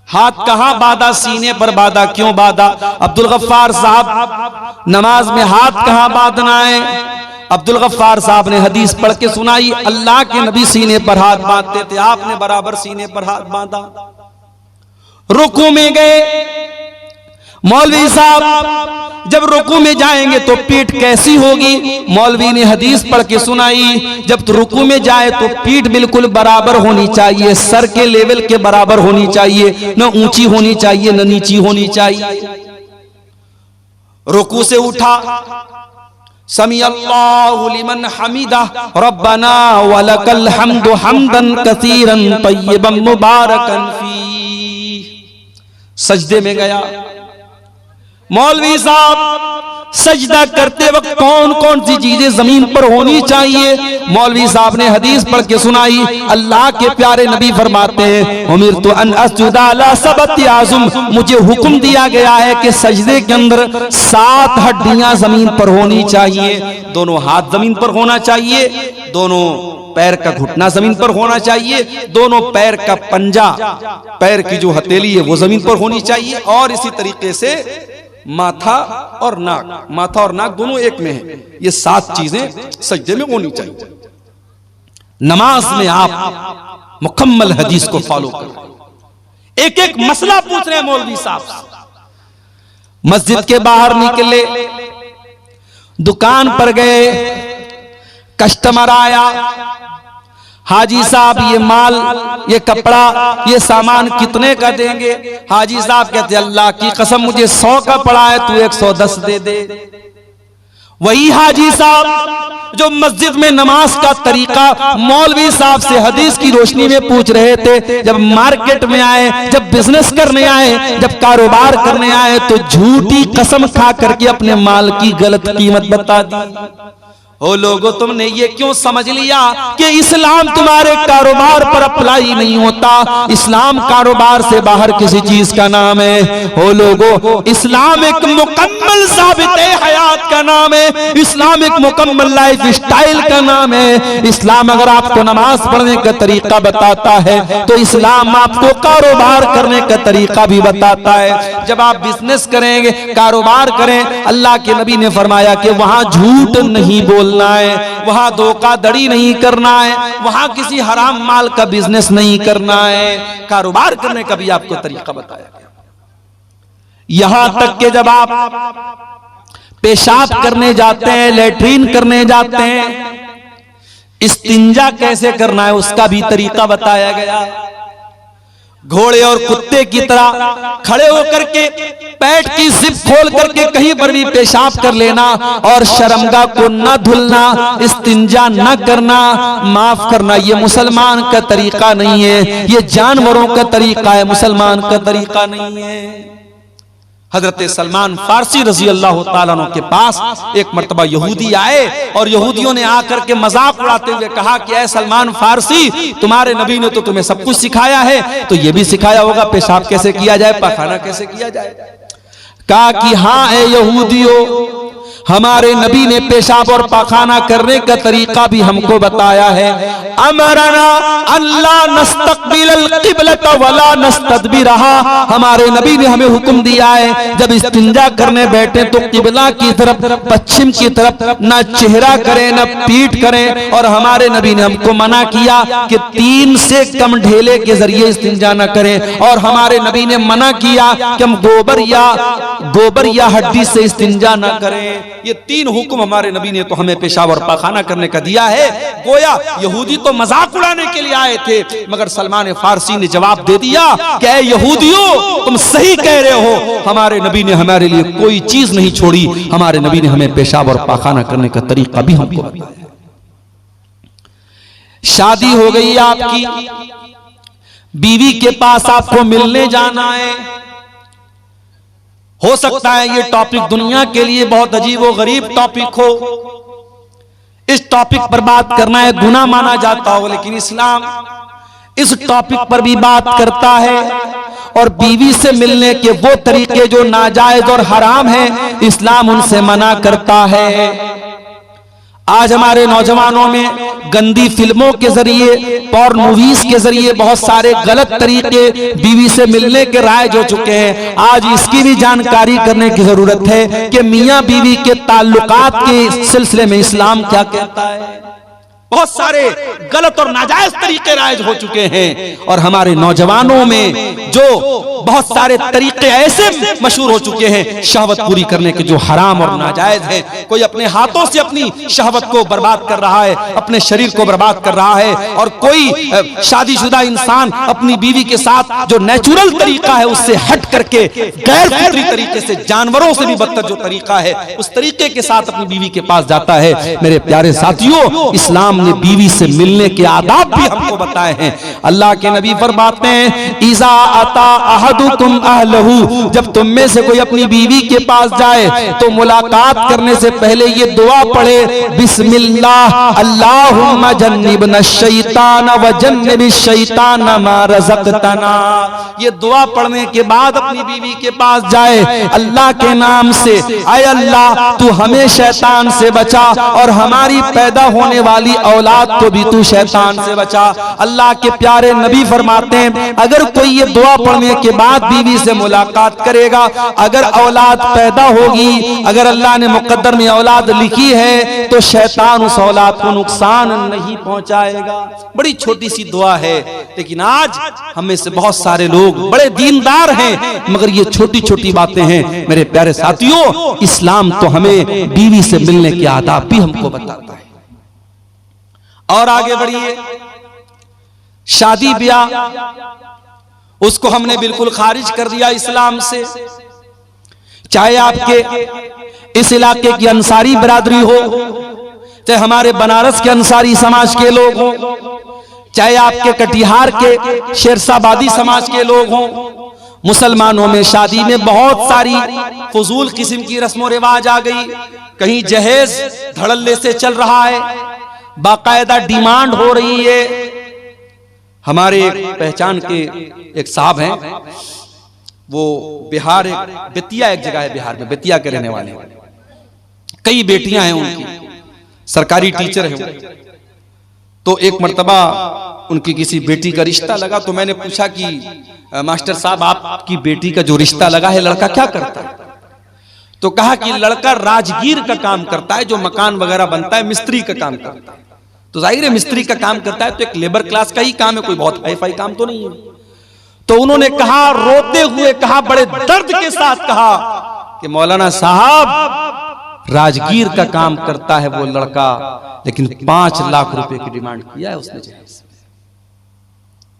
हाथ कहां बांधा, सीने पर बांधा, क्यों बांधा? अब्दुल गफ्फार साहब नमाज में हाथ कहां बांधना है? अब्दुल गफ्फार साहब ने हदीस पढ़ के सुनाई, अल्लाह के नबी सीने पर हाथ बांधते थे, आपने बराबर सीने पर हाथ बांधा। रुकू में गए, मौलवी साहब जब रुकू में जाएंगे तो पीठ कैसी होगी? मौलवी ने हदीस पढ़ के सुनाई, जब तो रुकू में जाए तो पीठ बिल्कुल बराबर होनी चाहिए, सर के लेवल के बराबर होनी चाहिए, न ऊंची होनी चाहिए न नीची होनी चाहिए। रुकू से उठा, समी अल्लाहु लिमन हमीदा रब्बना वलकल हम्दु हम्दन कसीरन तय्यबन मुबारकन फी। सजदे में गया, मौलवी साहब सजदा करते वक्त कौन कौन सी चीजें जमीन पर होनी चाहिए? मौलवी साहब ने हदीस पढ़ के सुनाई, अल्लाह के प्यारे नबी फरमाते हैं, उमिरतु अन अस्जुदा अला सबती आज़ुम, मुझे हुक्म दिया गया है कि सजदे के अंदर 7 हड्डियां जमीन पर होनी चाहिए। दोनों हाथ जमीन पर होना चाहिए, दोनों पैर का घुटना जमीन पर होना चाहिए, दोनों पैर का पंजा, पैर की जो हथेली है वो जमीन पर होनी चाहिए, और इसी तरीके से माथा और नाक, माथा और नाक दोनों एक में है। ये 7 चीजें सजदे में होनी चाहिए। नमाज में आप मुकम्मल हदीस को फॉलो करें। एक एक मसला पूछ रहे हैं मौलवी साहब। मस्जिद के बाहर निकले, दुकान पर गए, कस्टमर आया, हाजी साहब ये माल, ये कपड़ा, ये सामान कितने का देंगे? हाजी साहब कहते अल्लाह की कसम मुझे 100 का पड़ा है, तू 110 दे दे। वही हाजी साहब जो मस्जिद में नमाज का तरीका मौलवी साहब से हदीस की रोशनी में पूछ रहे थे, जब मार्केट में आए, जब बिजनेस करने आए, जब कारोबार करने आए, तो झूठी कसम खा करके अपने माल की गलत कीमत बता दी। ओ लोगों, तुमने ये क्यों समझ लिया कि इस्लाम तुम्हारे कारोबार पर अप्लाई नहीं होता? इस्लाम कारोबार से बाहर किसी चीज का नाम है। ओ लोगों, इस्लाम एक मुकम्मल साबित हयात का नाम है, इस्लाम एक मुकम्मल लाइफ स्टाइल का नाम है। इस्लाम अगर आपको नमाज पढ़ने का तरीका बताता है तो इस्लाम आपको कारोबार करने का तरीका भी बताता है। जब आप बिजनेस करेंगे, कारोबार करें, अल्लाह के नबी ने फरमाया कि वहां झूठ नहीं बोलना है, वहां धोखाधड़ी नहीं करना है, वहां किसी हराम माल का बिजनेस नहीं करना है। कारोबार करने का भी आपको तरीका बताया गया। यहां तक कि जब आप पेशाब करने जाते हैं, लेटरीन करने जाते हैं, इस्तिंजा कैसे करना है उसका भी तरीका बताया गया। घोड़े और कुत्ते की तरह खड़े होकर के पैंट की जिप खोल करके कहीं पर भी पेशाब कर लेना और शर्मगाह को न धुलना, इस्तिंजा न करना, माफ करना, ये मुसलमान का तरीका नहीं है, ये जानवरों का तरीका है, मुसलमान का तरीका नहीं है। हजरत सलमान फारसी रजी अल्लाह ताला अन्हु के पास एक मर्तबा यहूदी आए और यहूदियों ने आकर के मजाक उड़ाते हुए कहा कि ऐ सलमान फारसी, तुम्हारे नबी ने तो तुम्हें सब कुछ सिखाया है, तो ये भी सिखाया होगा पेशाब कैसे किया जाए, पाखाना कैसे किया जाए। कहा कि हाँ ऐ यहूदियों, हमारे नबी ने पेशाब और पाखाना करने का तरीका भी हमको बताया है। अमरना अल्लाह नस्तकबिल क़िबलत वला नस्तदबिरहा, हमारे नबी ने हमें हुक्म दिया है जब इस्तिंजा करने बैठे तो किबला की तरफ, पश्चिम की तरफ न चेहरा करें न पीठ करें। और हमारे नबी ने हमको मना किया कि 3 से कम ढेले के जरिए इस्तिंजा न करें। और हमारे नबी ने मना किया कि हम गोबर या हड्डी से इस्तिंजा न करें। ये 3 हुक्म हमारे नबी ने तो हमें पेशाब और पाखाना करने का दिया है। गोया यहूदी तो मजाक उड़ाने के लिए आए थे, मगर सलमान फारसी ने जवाब दे दिया कि ऐ यहूदियों, तुम सही कह रहे हो, हमारे नबी ने हमारे लिए कोई चीज नहीं छोड़ी, हमारे नबी ने हमें पेशाब और पाखाना करने का तरीका भी हमको बताया। शादी हो गई आपकी, बीवी के पास आपको मिलने जाना है। हो सकता है ये टॉपिक दुनिया के लिए बहुत अजीब व गरीब टॉपिक हो, इस टॉपिक पर बात करना है गुनाह माना जाता हो, लेकिन इस्लाम इस टॉपिक पर भी बात करता है और बीवी से मिलने के वो तरीके जो नाजायज और हराम हैं, इस्लाम उनसे मना करता है। आज हमारे नौजवानों में गंदी फिल्मों के जरिए, पॉर्न मूवीज के जरिए बहुत सारे गलत तरीके बीवी से मिलने के राइज हो चुके हैं। आज इसकी भी जानकारी करने की जरूरत है कि मियां बीवी के ताल्लुकात के सिलसिले में इस्लाम क्या कहता है। बहुत सारे गलत और नाजायज तरीके राइज हो चुके हैं और हमारे नौजवानों में जो बहुत सारे तरीके ऐसे मशहूर हो चुके हैं शहवत पूरी करने के जो हराम और नाजायज है। कोई अपने हाथों से अपनी शहवत को बर्बाद कर रहा है, अपने शरीर को बर्बाद कर रहा है, और कोई शादीशुदा इंसान अपनी बीवी के साथ जो नेचुरल तरीका है उससे हट करके गैर फितरी तरीके से, जानवरों से भी बदतर जो तरीका है, उस तरीके के साथ अपनी बीवी के पास जाता है। मेरे प्यारे साथियों, इस्लाम ने बीवी से मिलने के आदाब भी हमको बताए हैं। अल्लाह के नबी फरमाते हैं, इज़ा अता अहदुकुम अहलहू, जब तुम में से कोई अपनी बीवी के पास जाए तो मुलाकात करने से पहले ये दुआ पढ़े, बिस्मिल्लाह अल्लाहुम्मा जन्निबना शैतान व जन्निबिश शैतान मा रज़क़तना। ये दुआ पढ़ने के बाद अपनी बीवी के पास जाए अल्लाह के नाम से, ऐ अल्लाह तू हमें शैतान से बचा और हमारी पैदा होने वाली औलाद को भी तू शैतान से बचा। अल्लाह के प्यारे नबी फरमाते हैं, अगर कोई ये दुआ पढ़ने के बाद बीवी से मुलाकात करेगा, अगर औलाद पैदा होगी, अगर अल्लाह ने मुकद्दर में औलाद लिखी है, तो शैतान उस औलाद को नुकसान नहीं पहुंचाएगा। बड़ी छोटी सी दुआ है, लेकिन आज हमें से बहुत सारे लोग बड़े दीनदार हैं, मगर ये छोटी छोटी बातें हैं। मेरे प्यारे साथियों, इस्लाम तो हमें बीवी से मिलने के आदाब भी हमको बताता है। और आगे बढ़िए, शादी ब्याह उसको हमने बिल्कुल खारिज कर दिया इस्लाम से। चाहे आपके इस इलाके की अंसारी बिरादरी हो, चाहे हमारे बनारस के अंसारी समाज के लोग हों, चाहे आपके कटिहार के शेरशाबादी समाज के लोग हों, मुसलमानों में शादी में बहुत सारी फजूल किस्म की रस्मों रिवाज आ गई। कहीं जहेज धड़ल्ले से चल रहा है, बाकायदा डिमांड हो रही है। हमारे पहचान के एक साहब हैं, वो बिहार, एक बेतिया एक जगह है बिहार में, बेतिया के रहने वाले, कई बेटियां हैं उनकी, सरकारी टीचर हैं। तो एक मर्तबा उनकी किसी बेटी का रिश्ता लगा, तो मैंने पूछा कि मास्टर साहब आपकी बेटी का जो रिश्ता लगा है लड़का क्या करता है? तो कहा कि लड़का राजगीर का काम करता है, जो मकान वगैरह बनता है मिस्त्री का काम करता है। तो जाहिर है मिस्त्री का काम करता है तो एक लेबर क्लास का ही काम है, कोई बहुत हाई फाई काम तो नहीं है। तो उन्होंने कहा, रोते हुए कहा, बड़े दर्द के साथ कहा कि मौलाना साहब राजगीर का काम करता है वो लड़का, लेकिन 5 लाख रुपए की डिमांड किया है उसने जहेज।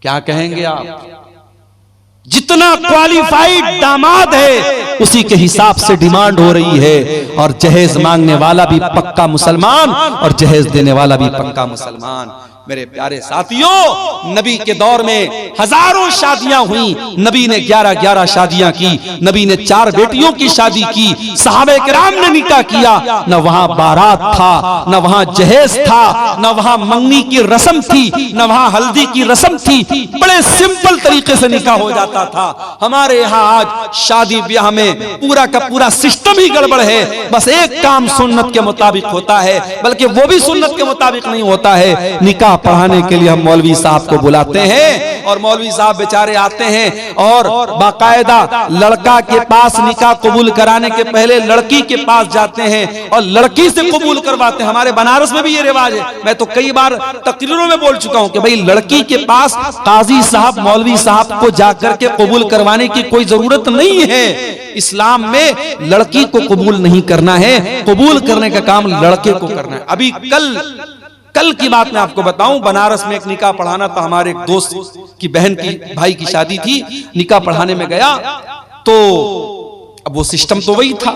क्या कहेंगे आप? जितना क्वालिफाइड दामाद है उसी के हिसाब से डिमांड हो रही है, और जहेज मांगने वाला भी पक्का मुसलमान और जहेज देने वाला भी पक्का मुसलमान। मेरे प्यारे साथियों, नबी के दौर में हजारों शादियां हुई, नबी ने 11-11 शादियां की, नबी ने 4 बेटियों की शादी की, सहाबे किराम ने निकाह किया। न वहां बारात था, न वहां जहेज था, न वहां मंगनी की रस्म थी, न वहां हल्दी की रस्म थी। बड़े सिंपल तरीके से निकाह हो जाता था। हमारे यहाँ आज शादी ब्याह में पूरा का पूरा सिस्टम ही गड़बड़ है। बस एक काम सुन्नत के मुताबिक होता है, बल्कि वो भी सुन्नत के मुताबिक नहीं होता है। निकाह पढ़ाने के लिए हम मौलवी साहब को बुलाते हैं, और मौलवी साहब बेचारे आते हैं और बाकायदा लड़का के पास निकाह कबूल कराने के पहले लड़की के पास जाते हैं और लड़की से कबूल करवाते हैं। हमारे बनारस में भी ये रिवाज है। मैं तो कई बार तकरीरों में बोल चुका हूं कि भाई लड़की के पास काजी साहब, मौलवी साहब को जाकर के कबूल करवाने की कोई जरूरत नहीं है। इस्लाम में लड़की को कबूल नहीं करना है, कबूल करने का काम लड़के को करना है। अभी कल की बात मैं आपको बताऊं, बनारस में एक निकाह पढ़ाना था। हमारे एक दोस्त की बहन की भाई की शादी थी, निकाह पढ़ाने में गया तो अब वो सिस्टम तो वही था,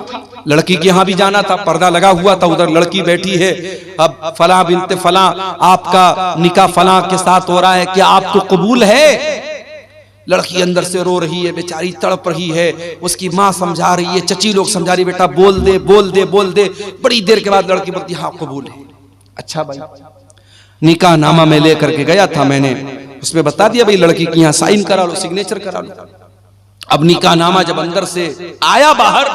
लड़की के यहां भी जाना था, पर्दा लगा हुआ था, उधर लड़की बैठी है। अब फला बिनते फला आपका निकाह फला के साथ हो रहा है, क्या आपको कबूल है? लड़की अंदर से रो रही है, बेचारी तड़प रही है। उसकी माँ समझा रही है, चची लोग समझा रही, बेटा बोल दे बोल दे बोल दे। बड़ी देर के बाद लड़की बोलती, हाँ कबूल है। अच्छा भाई, निकाह नामा में लेकर के गया था मैंने, उसमें बता दिया भाई लड़की की यहाँ साइन करा लो, सिग्नेचर करा लो। अब निकाह नामा जब अंदर से आया बाहर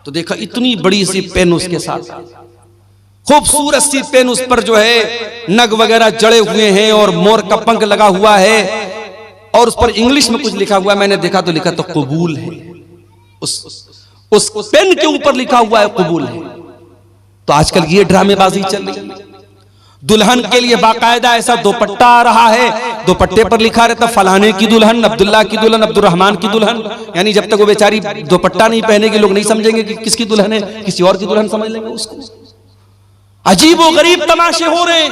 तो देखा इतनी बड़ी सी पेन उसके साथ, खूबसूरत सी पेन, उस पर जो है नग वगैरह जड़े हुए हैं और मोर का पंख लगा हुआ है, और उस पर इंग्लिश में कुछ लिखा हुआ है। मैंने देखा तो लिखा तो कबूल है, उस पेन के ऊपर लिखा हुआ है कबूल है। तो आजकल ये ड्रामेबाजी चल रही है। दुल्हन के लिए बाकायदा ऐसा दुपट्टा आ रहा है, दुपट्टे पर लिखा रहता फलाने की दुल्हन, अब्दुल्ला की दुल्हन, अब्दुर्रहमान की दुल्हन। यानी जब तक वो बेचारी दुपट्टा नहीं पहनेगी लोग नहीं समझेंगे कि किसकी दुल्हन है, किसी और की दुल्हन समझ लेंगे उसको। अजीब व गरीब तमाशे हो रहे हैं।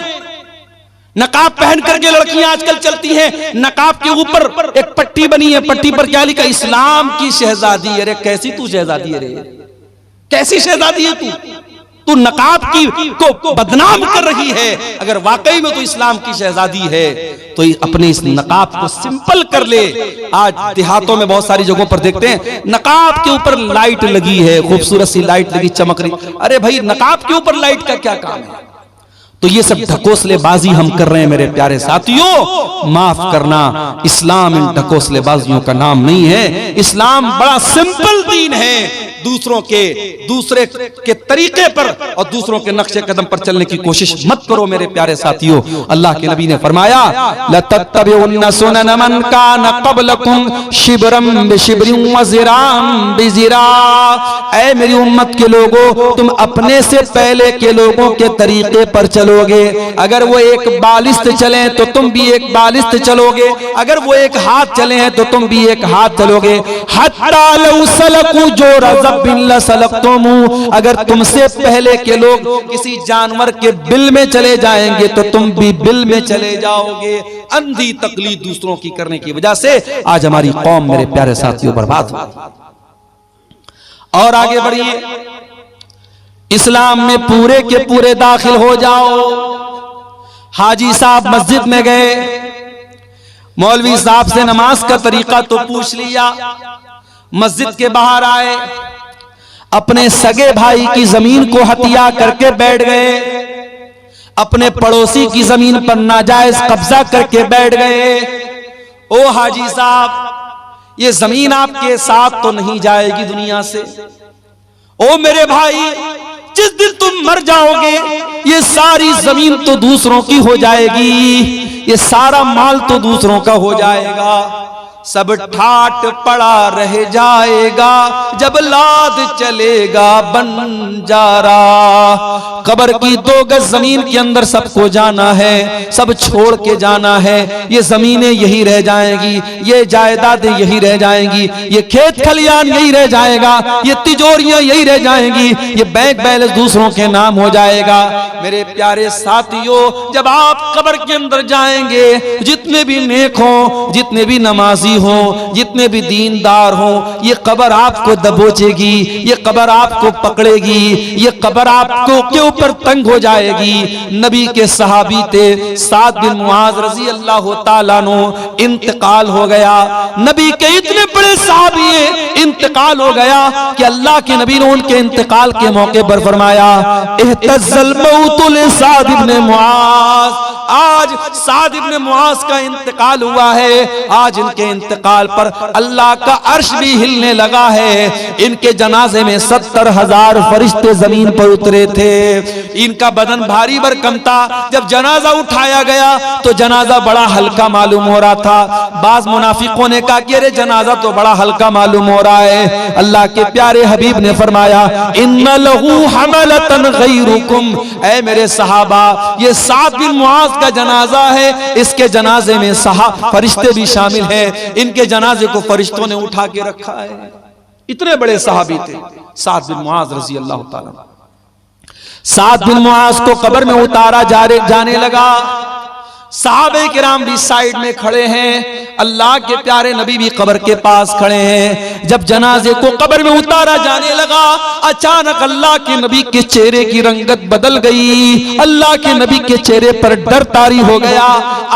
नकाब पहन करके लड़कियां आजकल चलती हैं, नकाब के ऊपर एक पट्टी बनी है, पट्टी पर क्या लिखा, इस्लाम की शहजादी। अरे कैसी तू शहजादी है रे, कैसी शहजादी है तू नकाब की को बदनाम कर रही है। अगर वाकई में तो इस्लाम की शहजादी है तो अपने इस नकाब को सिंपल कर ले। आज देहातों में बहुत सारी जगहों पर देखते हैं नकाब के ऊपर लाइट लगी है, खूबसूरत सी लाइट लगी, चमक रही। अरे भाई नकाब के ऊपर लाइट का क्या काम है? तो ये सब ढकोसलेबाजी हम कर रहे हैं मेरे प्यारे साथियों। माफ करना, इस्लाम इन ढकोसलेबाजियों का नाम नहीं है। इस्लाम बड़ा सिंपल दीन है। दूसरे के तरीके पर और दूसरों के नक्शे कदम पर चलने की कोशिश मत करो मेरे प्यारे साथियों। अल्लाह के नबी ने फरमाया, लतत्तबिउन्ना सुनन मन कान क़ब्लकुम शिब्रम बिशिब्रिन व ज़िराम बिज़िरा। ऐ मेरी उम्मत के लोगों, तुम अपने से पहले के लोगों के तरीके पर चलोगे। अगर वो एक बालिस्त चले तो तुम भी एक बालिस्त चलोगे, अगर वो एक हाथ चले हैं तो तुम भी एक हाथ चलोगे। हत्ता लौ सलकू जो रज़ब बिन सलकतुम, अगर तुमसे पहले के लोग किसी जानवर के बिल में चले जाएंगे तो तुम भी बिल में चले जाओगे। अंधी तकलीद दूसरों की करने की वजह से आज हमारी कौम मेरे प्यारे साथियों बर्बाद हुई। और आगे बढ़िए, इस्लाम में पूरे के पूरे दाखिल हो जाओ। हाजी साहब मस्जिद में गए, मौलवी साहब से नमाज का तरीका तो पूछ लिया, मस्जिद के बाहर आए, अपने सगे भाई की जमीन को हत्या करके बैठ गए, अपने पड़ोसी की जमीन पर नाजायज कब्जा करके बैठ गए। ओ हाजी साहब, ये जमीन आपके साथ तो नहीं जाएगी दुनिया से। ओ मेरे भाई, जिस दिन तुम मर जाओगे ये सारी जमीन तो दूसरों की हो जाएगी, ये सारा माल तो दूसरों का हो जाएगा। सब ठाट पड़ा रह जाएगा जब लाद चलेगा बंजारा। कब्र की 2 गज जमीन के अंदर सबको जाना है, सब छोड़ के जाना है। ये जमीनें यही रह जाएंगी, ये जायदादें यही रह जाएंगी, ये खेत खलियान यही रह जाएगा, ये तिजोरियां यही रह जाएंगी, ये बैंक बैलेंस दूसरों के नाम हो जाएगा। मेरे प्यारे साथियों, जब आप कब्र के अंदर जाएंगे, जितने भी नेक हो, जितने भी नमाजी हो, जितने भी दीनदार हो, ये कब्र आपको दबोचेगी, ये कब्र आपको पकड़ेगी, ये कब्र आपको के ऊपर तंग हो जाएगी। नबी के सहाबी थे साद बिन मुआज रजी अल्लाह ताला नो, इंतकाल हो गया। नबी के इतने बड़े सहाबी इंतकाल हो गया कि अल्लाह के नबी ने उनके इंतकाल के मौके पर फरमाया, इhtazal मौतु li साद इब्न मुआज। आज साद इब्न मुआज का इंतकाल हुआ है। आज इनके इंतकाल पर अल्लाह का अर्श भी हिलने लगा है। इनके जनाजे में 70,000 फरिश्ते जमीन पर उतरे थे। इनका बदन भारी भरकम था। जब जनाजा उठाया गया तो जनाजा बड़ा हल्का मालूम हो रहा था। बाज मुनाफिकों ने कहा कि अरे जनाजा तो बड़ा हल्का मालूम हो रहा है। अल्लाह के प्यारे हबीब ने फरमाया, इन्ना लहू हमलतन गैरुकुम, ऐ मेरे सहाबा, ये साद बिन मुआज का जनाजा है, इसके जनाजे में फरिश्ते भी शामिल हैं। इनके जनाजे को फरिश्तों ने उठा के रखा है। इतने बड़े सहाबी थे साद बिन मुआज रजी अल्लाह ताला। साद बिन मुआज को कब्र में उतारा जाने लगा। सहाबे किराम भी साइड में खड़े हैं। अल्लाह के प्यारे नबी भी कब्र के पास खड़े हैं। जब जनाजे को कब्र में उतारा जाने लगा, अचानक अल्लाह के नबी के चेहरे की रंगत बदल गई। अल्लाह के नबी के चेहरे पर डर तारी हो गया,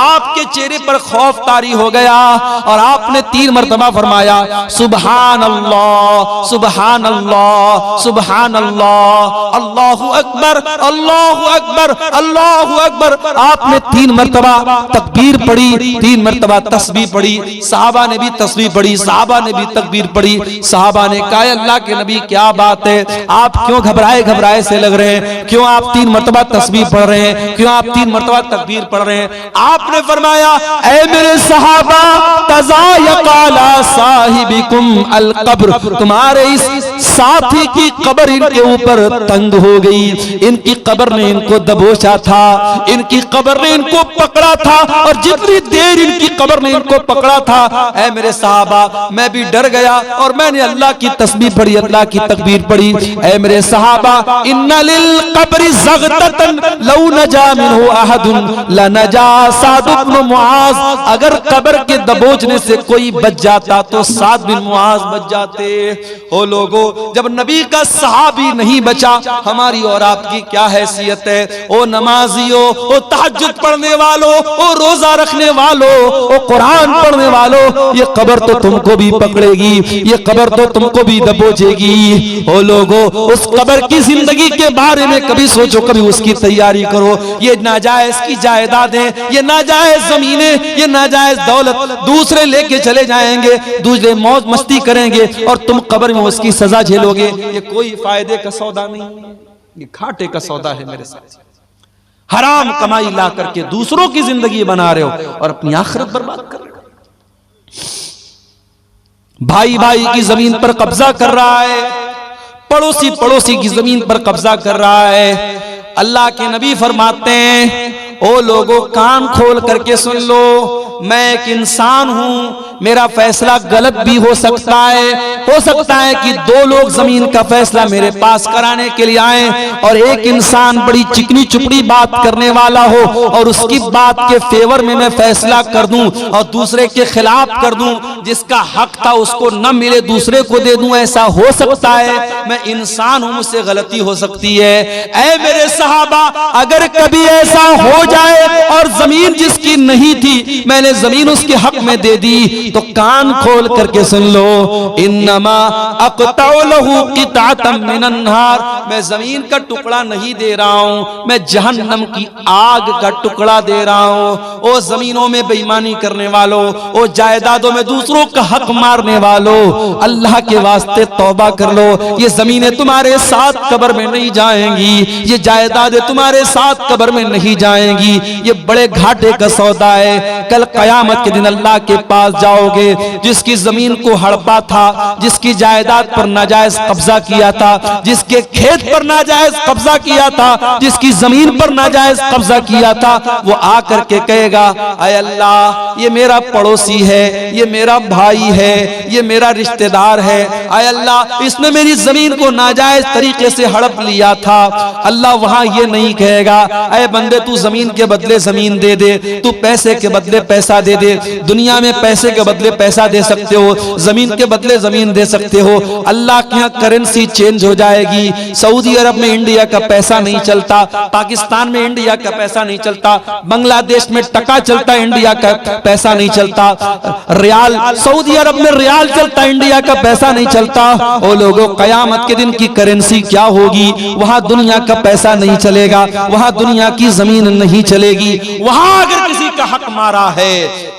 आपके चेहरे पर खौफ तारी हो गया और आपने 3 मरतबा फरमाया, सुबहान अल्लाह, सुबहान अल्लाह, सुबहान अल्लाह, अल्लाहु अकबर, अल्लाहु अकबर, अल्लाहु अकबर। आपने 3 मरतबा तकबीर पढ़ी, 3 मरतबा तस्बीह पढ़ी। सहाबा ने भी तस्बीह पढ़ी, सहाबा ने भी तकबीर पढ़ी। सहाबा ने कहा, अल्लाह के नबी क्या बात है, आप क्यों घबराए घबराए से लग रहे हैं, क्यों आप 3 मरतबा तस्बीह पढ़ रहे हैं, क्यों आप 3 मरतबा तकबीर पढ़ रहे हैं। आपने फरमाया, ऐ मेरे सहाबा, तज़ायक़ाला साहिबिकुम अल कब्र, तुम्हारे इस साथी की कब्र इनके ऊपर तंग हो गई। इनकी कब्र ने इनको दबोचा था, इनकी कब्र ने इनको पकड़ा था और जितनी देर इनकी कब्र ने इनको पकड़ा था, ऐ मेरे सहाबा, मैं भी डर गया और मैंने अल्लाह की तस्बीह पढ़ी, अल्लाह की तकबीर पढ़ी। ऐ मेरे सहाबा, इन्ना लिल कब्रि ज़ग़ततन लौ नजा मिन्हु अहदुन लनजा साद इब्न मुआज। अगर कब्र के दबोचने से कोई बच जाता तो साद बिन मुआज बच जाते। ओ लोगो, जब नबी का सहाबी नहीं बचा, हमारी और आपकी क्या हैसियत है। ओ नमाजियों, ओ तहज्जुद पढ़ने वालों, ओ रोजा रखने वालों, ओ कुरान पढ़ने वालों, ये कब्र तो तुमको भी पकड़ेगी, ये कब्र तो तुमको भी दबोचेगी। ओ लोगो, उस कब्र की जिंदगी के बारे में कभी सोचो, कभी उसकी तैयारी करो। ये नाजायज की जायदादें, ये नाजायज जमीनें, ये नाजायज दौलत दूसरे लेके चले जाएंगे, दूसरे मौज मस्ती करेंगे और तुम कब्र में उसकी सजा झेलोगे। ये कोई फायदे का सौदा नहीं है, ये घाटे का सौदा है मेरे साथ। हराम कमाई ला करके दूसरों की जिंदगी बना रहे हो और अपनी आखिरत बर्बाद कर रहे हो। भाई भाई की जमीन पर कब्जा कर रहा है, पड़ोसी पड़ोसी की जमीन पर कब्जा कर रहा है। अल्लाह के नबी फरमाते हैं, ओ लोगों, कान खोल करके सुन लो, मैं एक इंसान हूं, मेरा फैसला गलत भी हो सकता है। हो सकता है कि 2 लोग जमीन का फैसला मेरे पास कराने के लिए आए और एक इंसान बड़ी चिकनी चुपड़ी बात करने वाला हो और उसकी बात के फेवर में मैं फैसला कर दूं और दूसरे के खिलाफ कर दूं, जिसका हक था उसको न मिले दूसरे को दे दूं। ऐसा हो सकता है, मैं इंसान हूं, मुझसे गलती हो सकती है। ऐ मेरे सहाबा, अगर कभी ऐसा हो जाए और जमीन जिसकी नहीं थी मैंने जमीन उसके हक में दे दी, तो कान खोल करके सुन लो, इन्नमा अक़तउ लहू क़िताअतम मिनन नार, मैं जमीन का टुकड़ा नहीं दे रहा हूं, मैं जहन्नम की आग का टुकड़ा दे रहा हूं। ओ जमीनों में बेईमानी करने वालों, ओ जायदादों में दूसरों का हक मारने वालों, अल्लाह के वास्ते तौबा कर लो। ये जमीनें तुम्हारे साथ कब्र में नहीं जाएंगी, ये जायदादें तुम्हारे साथ कब्र में नहीं जाएंगी। ये बड़े घाटे का सौदा है। कल कयामत के दिन अल्लाह के पास जाओगे, जिसकी जमीन को हड़पा था, जिसकी जायदाद पर नाजायज कब्जा किया था, जिसके खेत पर नाजायज कब्जा किया था, जिसकी जमीन पर नाजायज कब्जा किया था, वो आकर के कहेगा, ऐ अल्लाह ये मेरा पड़ोसी है, ये मेरा भाई है, ये मेरा रिश्तेदार है, ऐ अल्लाह इसने मेरी जमीन को नाजायज तरीके से हड़प लिया था। अल्लाह वहां ये नहीं कहेगा, ऐ बंदे तू जमीन के बदले जमीन दे दे, तू पैसे के बदले पैसा दे दे। दुनिया में पैसे के बदले पैसा दे सकते हो, जमीन के बदले जमीन दे सकते हो। अल्लाह के यहाँ करेंसी चेंज हो जाएगी। सऊदी अरब में इंडिया का पैसा नहीं चलता, पाकिस्तान में इंडिया का पैसा नहीं चलता, बांग्लादेश में टका चलता, इंडिया का पैसा नहीं चलता, रियाल सऊदी अरब में रियाल चलता, इंडिया का पैसा नहीं चलता। ओ लोगों, कयामत के दिन की करेंसी क्या होगी? वहां दुनिया का पैसा नहीं चलेगा, वहां दुनिया की जमीन नहीं चलेगी। वहां अगर किसी का हक मारा है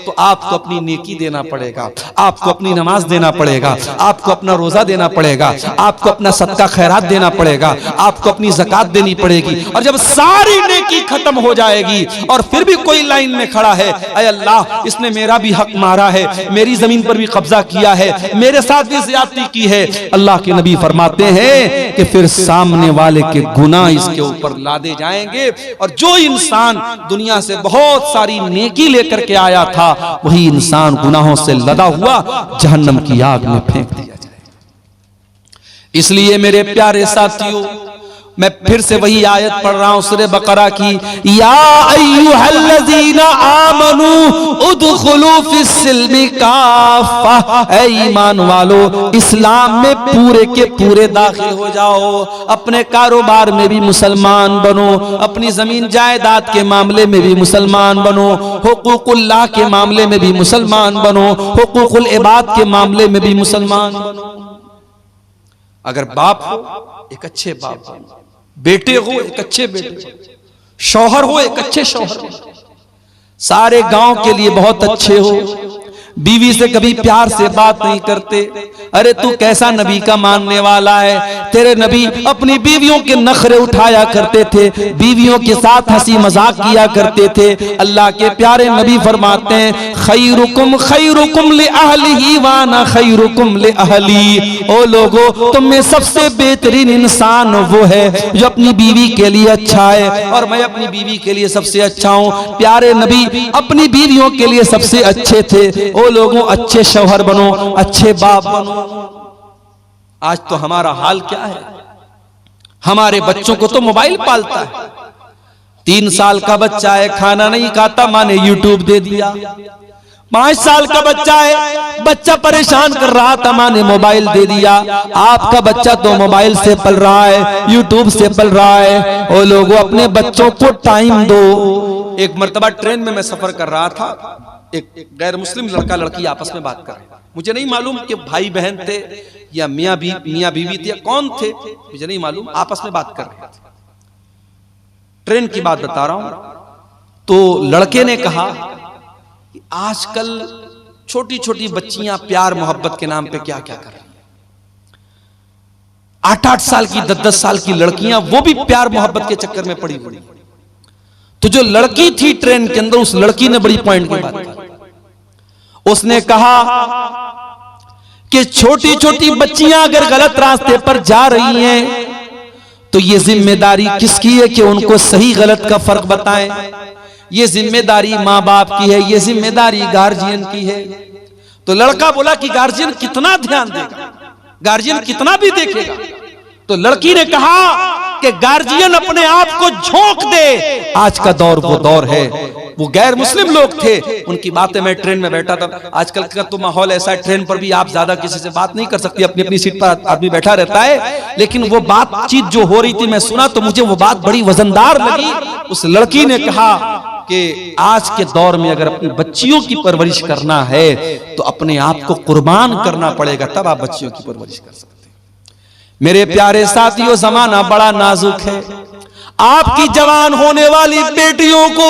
तो आपको अपनी नेकी देना पड़ेगा, आपको अपनी नमाज देना पड़ेगा, आपको अपना रोजा देना पड़ेगा, आपको अपना सदका खैरात देना पड़ेगा, आपको अपनी ज़कात देनी पड़ेगी। और जब सारी नेकी खत्म हो जाएगी और फिर भी कोई लाइन में खड़ा है, ऐ अल्लाह इसने मेरा भी हक मारा है, मेरी जमीन पर भी कब्जा किया है, मेरे साथ भी ज्यादती की है, अल्लाह के नबी फरमाते हैं कि फिर सामने वाले के गुनाह इसके ऊपर लादे जाएंगे और जो इंसान दुनिया से बहुत सारी नेकी लेकर के आया था, वही इंसान गुनाहों से लदा हुआ जहन्नम की आग में फेंक दिया जाए। इसलिए मेरे प्यारे साथियों, मैं फिर से वही आयत पढ़ रहा हूं सूरह बकरा की, या अय्युहल्लज़ीना आमनू उदखुलू फिस्सिल्मि काफ़ा, ऐ ईमान वालो इस्लाम में पूरे के पूरे दाखिल हो जाओ। अपने कारोबार में भी मुसलमान बनो, अपनी जमीन जायदाद के मामले में भी मुसलमान बनो, हुकूकुल्लाह के मामले में भी मुसलमान बनो, हुकूकुल इबाद के मामले में भी मुसलमान बनो। अगर बाप हो एक अच्छे बाप बनो, बेटे हो एक अच्छे बेटे, शौहर हो एक अच्छे शौहर, सारे गांव के लिए बहुत अच्छे हो। बीवी से कभी प्यार से बात नहीं करते, अरे तू कैसा नबी का मानने वाला है? तेरे नबी अपनी बीवियों के नखरे उठाया करते थे, बीवियों के साथ हंसी मजाक किया करते थे। अल्लाह के प्यारे नबी फरमाते हैं, खैरुकुम खैरुकुम ले अहलिही वाना खैरुकुम ले अहली। ओ लोगो, तुम में सबसे बेहतरीन इंसान वो है जो अपनी बीवी के लिए अच्छा है, और मैं अपनी बीवी के लिए सबसे अच्छा हूँ। प्यारे नबी अपनी बीवियों के लिए सबसे अच्छे थे। ओ लोगों, अच्छे शौहर बनो, अच्छे बाप बनो। आज तो हमारा हाल क्या है? हमारे बच्चों को तो मोबाइल पालता है। 3 साल का बच्चा है, खाना नहीं खाता, माँ ने यूट्यूब दे दिया। 5 साल का बच्चा है, बच्चा परेशान कर रहा था, माँ ने मोबाइल दे दिया। आपका बच्चा तो मोबाइल से पल रहा है, यूट्यूब से पल रहा है। ओ लोगों, अपने बच्चों को टाइम दो। एक मर्तबा ट्रेन में मैं सफर कर रहा था, एक गैर मुस्लिम लड़का लड़की आपस में बात कर रहे। मुझे नहीं मालूम कि भाई बहन थे या मियाँ बीवी थे या कौन थे, मुझे नहीं मालूम, आपस में बात कर रहे थे। ट्रेन की बात बता रहा हूं। तो लड़के ने कहा कि आजकल छोटी छोटी बच्चियां प्यार मोहब्बत के नाम पे क्या क्या कर रही हैं। 8-8 साल की 10-10 साल की लड़कियां, वो भी प्यार मोहब्बत के चक्कर में पड़ी हुई। तो जो लड़की थी ट्रेन के अंदर, उस लड़की ने बड़ी पॉइंट की बात की। उसने कहा कि छोटी छोटी बच्चियां अगर गलत रास्ते पर जा रही हैं तो ये जिम्मेदारी किसकी है कि उनको सही गलत का फर्क बताएं? ये जिम्मेदारी माँ बाप की है, ये जिम्मेदारी गार्जियन की है। तो लड़का बोला कि गार्जियन कितना ध्यान देगा, गार्जियन कितना भी देखेगा। तो लड़की ने कहा कि गार्जियन अपने आप को झोंक दे। आज का दौर वो दौर है। वो गैर मुस्लिम लोग थे, उनकी बातें, मैं ट्रेन में बैठा था। आजकल का तो माहौल ऐसा है, ट्रेन पर भी आप ज्यादा किसी से बात नहीं कर सकती, अपनी अपनी सीट पर आदमी बैठा रहता है। लेकिन वो बातचीत जो हो रही थी, मैं सुना तो मुझे वो बात बड़ी वजनदार लगी। उस लड़की ने कहा कि आज के दौर में अगर अपनी बच्चियों की परवरिश करना है तो अपने आप को कुर्बान करना पड़ेगा, तब आप बच्चियों की परवरिश कर सकते हैं। मेरे प्यारे साथियों, जमाना बड़ा नाजुक है। आपकी जवान होने वाली बेटियों को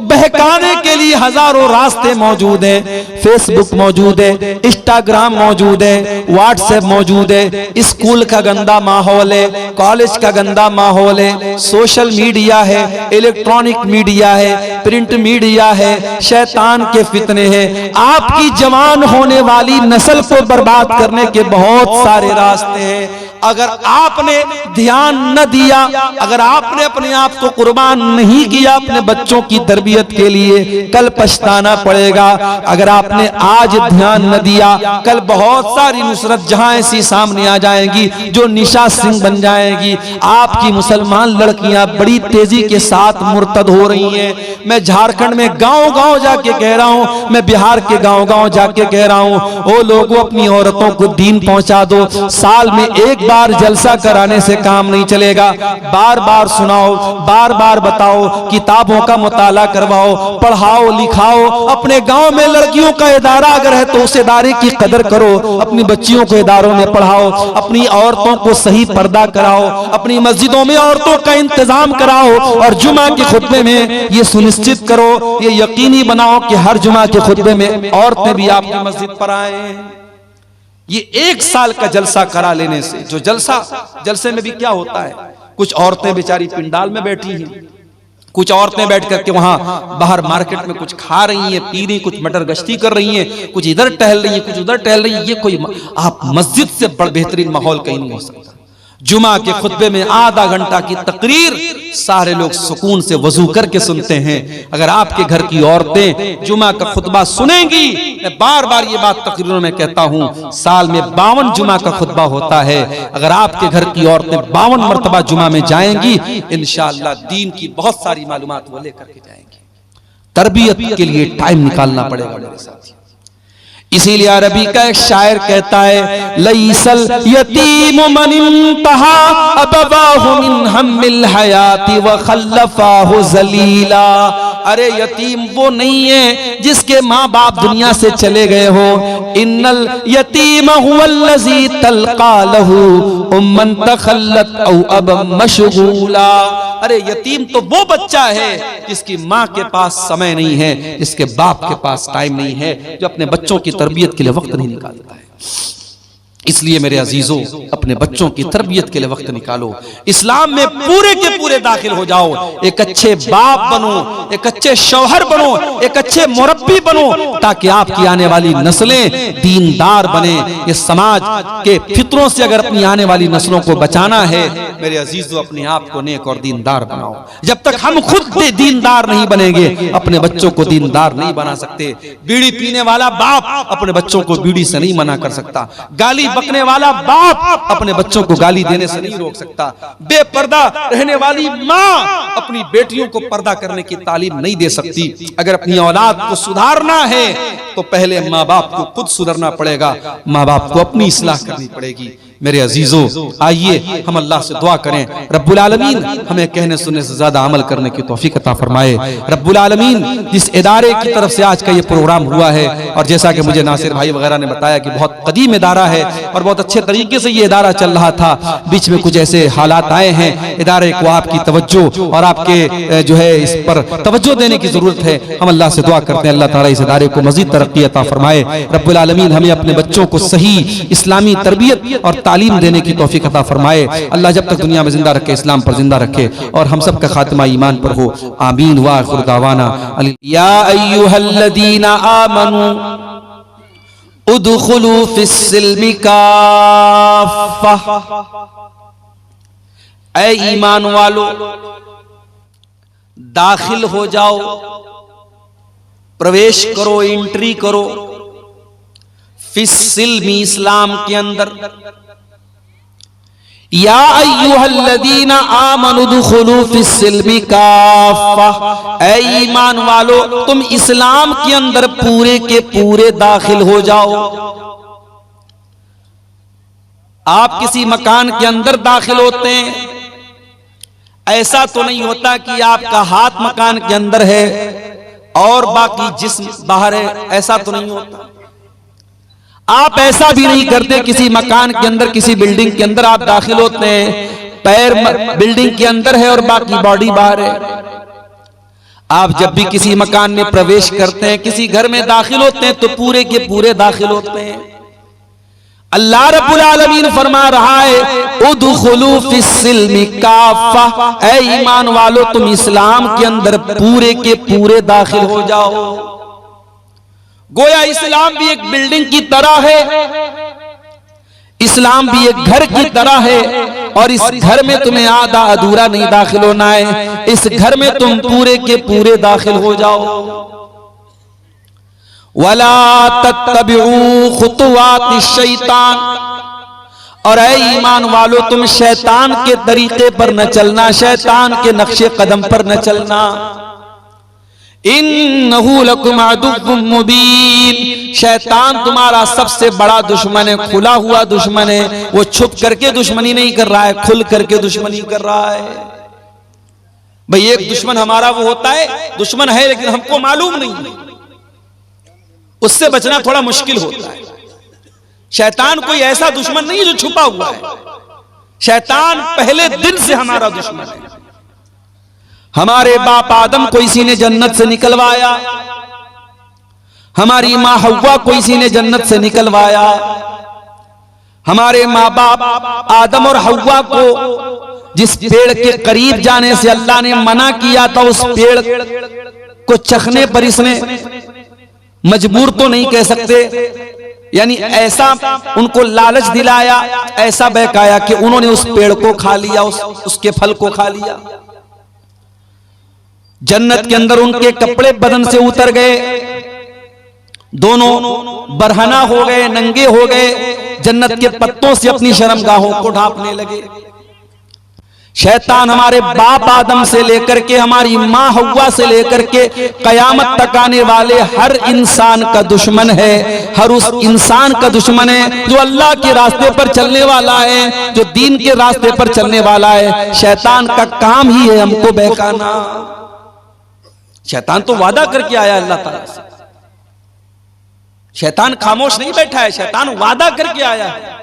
बहकाने के लिए हजारों रास्ते मौजूद हैं। फेसबुक मौजूद है, इंस्टाग्राम मौजूद है, व्हाट्सएप मौजूद है, स्कूल का गंदा माहौल है, कॉलेज का गंदा माहौल है, सोशल मीडिया है, इलेक्ट्रॉनिक मीडिया है, प्रिंट मीडिया है, शैतान के फितने हैं। आपकी जवान होने वाली नस्ल को बर्बाद करने के बहुत सारे रास्ते हैं। अगर आपने ध्यान न दिया, अगर आपने अपने आप को कुर्बान नहीं किया अपने बच्चों की तरबियत के लिए, कल पछताना पड़ेगा। अगर आपने आज ध्यान न दिया, कल बहुत सारी नुसरत जहां ऐसी सामने आ जाएंगी जो निशा सिंह बन जाएगी। आपकी मुसलमान लड़कियां बड़ी तेजी के साथ मुर्तद हो रही हैं। मैं झारखंड में गांव गांव जाके कह रहा हूं, मैं बिहार के गांव गांव जाके कह रहा हूं, ओ लोगों अपनी औरतों को दीन पहुंचा दो। साल में एक बार जलसा कराने से काम नहीं चलेगा। बार बार सुनाओ, बार बार बताओ, किताबों का मुताला करवाओ, पढ़ाओ लिखाओ। अपने गांव में लड़कियों का इदारा अगर है तो उस इदारे की कदर करो। अपनी बच्चियों को इदारों में पढ़ाओ, अपनी औरतों को सही पर्दा कराओ, अपनी मस्जिदों में औरतों का इंतजाम कराओ और जुमा के खुतबे में ये सुनिश्चित करो, ये यकीनी बनाओ कि हर जुमा के खुतबे में औरतें भी आपकी मस्जिद पर आए। ये एक साल का जलसा करा लेने से, जो जलसे में भी क्या होता है, कुछ औरतें बेचारी पिंडाल में बैठी हैं, कुछ औरतें बैठ करके वहां बाहर मार्केट में कुछ खा रही हैं, पी रही, कुछ मटर गश्ती कर रही हैं, कुछ इधर टहल रही हैं, कुछ उधर टहल रही हैं। ये कोई आप मस्जिद से बड़ा बेहतरीन माहौल कहीं नहीं हो सकता। जुमा के खुतबे में आधा घंटा की तकरीर सारे लोग सुकून से वजू करके सुनते हैं। अगर आपके घर की औरतें जुमा का खुतबा सुनेंगी, मैं बार बार ये बात तकरीरों में कहता हूं, साल में 52 जुमा का खुतबा होता है। अगर आपके घर की औरतें 52 मरतबा जुमा में जाएंगी, इंशाअल्लाह दीन की बहुत सारी मालूमात वो लेकर के जाएंगी। तरबियत के लिए टाइम निकालना पड़ेगा मेरे साथी। इसीलिए अरबी का एक शायर कहता है, लईसल यतीम मन इंतहा अबवाहु मिन हम्मिल हयाती व खल्लफाहु जलीला। अरे यतीम वो नहीं है जिसके माँ बाप दुनिया से चले गए हो। इन्नल यतीम हुवल्लज़ी तल्का लहू उम्मन तखल्लत औ अब मशगूला। अरे यतीम तो वो बच्चा है जिसकी माँ के पास समय नहीं है, जिसके बाप के पास टाइम नहीं है, जो अपने बच्चों की तरबियत के लिए वक्त नहीं निकालता है। इसलिए मेरे अजीजों, अपने बच्चों की तरबियत के लिए वक्त निकालो। इस्लाम में पूरे के पूरे दाखिल हो जाओ। एक अच्छे बाप बनो, एक अच्छे शौहर बनो, एक अच्छे मुरब्बी बनो, ताकि आपकी आने वाली नस्लें दीनदार बने। ये समाज के फितरों से अगर अपनी आने वाली नस्लों को बचाना है, मेरे अजीजों, अपने आप को नेक और दीनदार बनाओ। जब तक हम खुद दीनदार नहीं बनेंगे, अपने बच्चों को दीनदार नहीं बना सकते। बीड़ी पीने वाला बाप अपने बच्चों को बीड़ी से नहीं मना कर सकता। गाली बकने वाला बाप अपने बच्चों को गाली देने से नहीं रोक सकता। बेपर्दा रहने वाली माँ अपनी बेटियों को पर्दा करने की तालीम नहीं दे सकती। अगर अपनी औलाद को सुधारना है तो पहले माँ बाप को खुद सुधरना पड़ेगा, माँ बाप को अपनी इस्लाह करनी पड़ेगी। मेरे अजीजों, आइए हम अल्लाह से दुआ करें, रब्बुल आलमीन हमें कहने सुनने से ज्यादा अमल करने की तौफीक अता फरमाए। रब्बुल आलमीन जिस इदारे की तरफ से आज का ये प्रोग्राम हुआ है, और जैसा कि मुझे नासिर भाई वगैरह ने बताया कि बहुत कदीम इदारा है और बहुत अच्छे तरीके से ये इदारा चल रहा था, बीच में कुछ ऐसे हालात आए हैं, इदारे को आपकी तवज्जो और आपके जो है इस पर तवज्जो देने की जरूरत है। हम अल्लाह से दुआ करते हैं अल्लाह ताला इस इदारे को मजीद तरक्की अता फरमाए। रब्बुल आलमीन हमें अपने बच्चों को सही इस्लामी तरबियत और तालीम देने की तौफीक अता फरमाए। अल्लाह जब तक दुनिया में जिंदा रखे, इस्लाम पर जिंदा रखे और हम सब का खात्मा ईमान पर हो। आमीन व आखिर दावाना या अय्युहल्लज़ीना आमनू उदखुलू फिस्सिल्मि काफ़ा। ऐ ईमान वालो, दाखिल हो जाओ, प्रवेश करो, एंट्री करो फिस्सिल्मि, इस्लाम के अंदर। या अय्युहल्लज़ीना आमनु दुखुलू फिस्सिल्मि काफ़ा। ऐ ईमान वालो, तुम इस्लाम के अंदर पूरे के पूरे दाखिल हो जाओ। आप किसी मकान के अंदर दाखिल होते हैं, ऐसा तो नहीं होता कि आपका हाथ मकान के अंदर है और बाकी जिस्म बाहर है, ऐसा तो नहीं होता। आप ऐसा भी नहीं करते, किसी मकान के अंदर, किसी बिल्डिंग के अंदर आप दाखिल होते हैं, पैर बिल्डिंग के अंदर है और बाकी बॉडी बाहर है। आप जब भी किसी मकान में प्रवेश करते हैं, किसी घर में दाखिल होते हैं, तो पूरे के पूरे दाखिल होते हैं। अल्लाह रब्बुल आलमीन फरमा रहा है उदखुलू फिस्सिल्मि काफ़ा, ऐ ईमान वालो तुम इस्लाम के अंदर पूरे के पूरे दाखिल हो जाओ। गोया इस्लाम भी एक बिल्डिंग की तरह है, इस्लाम भी एक घर की तरह है, और इस घर में तुम्हें आधा अधूरा नहीं दाखिल होना है, इस घर में तुम पूरे के पूरे दाखिल हो जाओ। वला तत्तबिउ खुतुवातिश शैतान, और ऐ ईमान वालो तुम शैतान के तरीके पर न चलना, शैतान के नक्शे कदम पर न चलना। इन्नहु लकुम अदुव्वुम मुबीन, शैतान तुम्हारा सबसे बड़ा दुश्मन है, खुला हुआ दुश्मन है। वो छुप करके दुश्मनी नहीं कर रहा है, खुल करके दुश्मनी कर रहा है। भाई एक दुश्मन हमारा वो होता है, दुश्मन है लेकिन हमको मालूम नहीं है, उससे बचना थोड़ा मुश्किल होता है। शैतान कोई ऐसा दुश्मन नहीं है जो छुपा हुआ है, शैतान पहले दिन से हमारा दुश्मन है। हमारे बाप आदम को इसी ने जन्नत से निकलवाया, हमारी मां हव्वा को इसी ने जन्नत से निकलवाया। हमारे माँ बाप आदम और हव्वा को जिस पेड़ के करीब जाने से अल्लाह ने मना किया था, उस पेड़ को चखने पर इसने मजबूर तो नहीं कह सकते, यानी ऐसा उनको लालच दिलाया, ऐसा बहकाया कि उन्होंने उस पेड़ को खा लिया, उसके फल को खा लिया। जन्नत के अंदर उनके कपड़े बदन से उतर गए, दोनों बरहना हो गए, नंगे हो गए, जन्नत के पत्तों से अपनी शर्मगाहों को ढांपने लगे। शैतान हमारे बाप आदम से लेकर के हमारी मां हव्वा से लेकर के कयामत तक आने वाले हर इंसान का दुश्मन है, हर उस इंसान का दुश्मन है जो अल्लाह के रास्ते पर चलने वाला है, जो दीन के रास्ते पर चलने वाला है। शैतान का काम ही है हमको बहकाना। शैतान तो वादा करके आया अल्लाह ताला से, शैतान खामोश नहीं बैठा है, शैतान वादा करके आया है।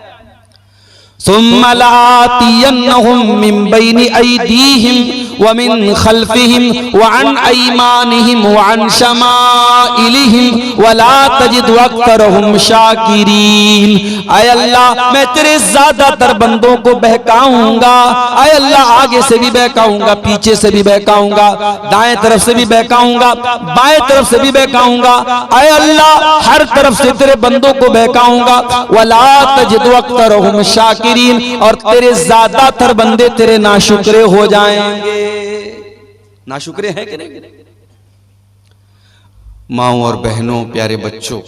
सुम्मा लातियन्नहुम मिन बैनि अयदीहिम व मिन खल्फिहिम व अन अयमानिहिम व अन शमाइलिहिम व ला तजिदु अक्तरहुम शाकिरीन। आय अल्लाह मैं तेरे ज्यादातर बंदों को बहकाऊंगा, आय अल्लाह आगे से भी बहकाऊंगा, पीछे से भी बहकाऊंगा, दाएं तरफ से भी बहकाऊंगा, बाएं तरफ से भी बहकाऊंगा। आय अल्लाह हर तरफ से तेरे बंदों को बहकाऊंगा। व ला तजिदु अक्तरहुम शाकिरीन, और तेरे ज्यादातर बंदे तेरे नाशुक्रे हो जाएंगे। नाशुक्रे हैं कि नहीं? माओ और बहनों, प्यारे बच्चों,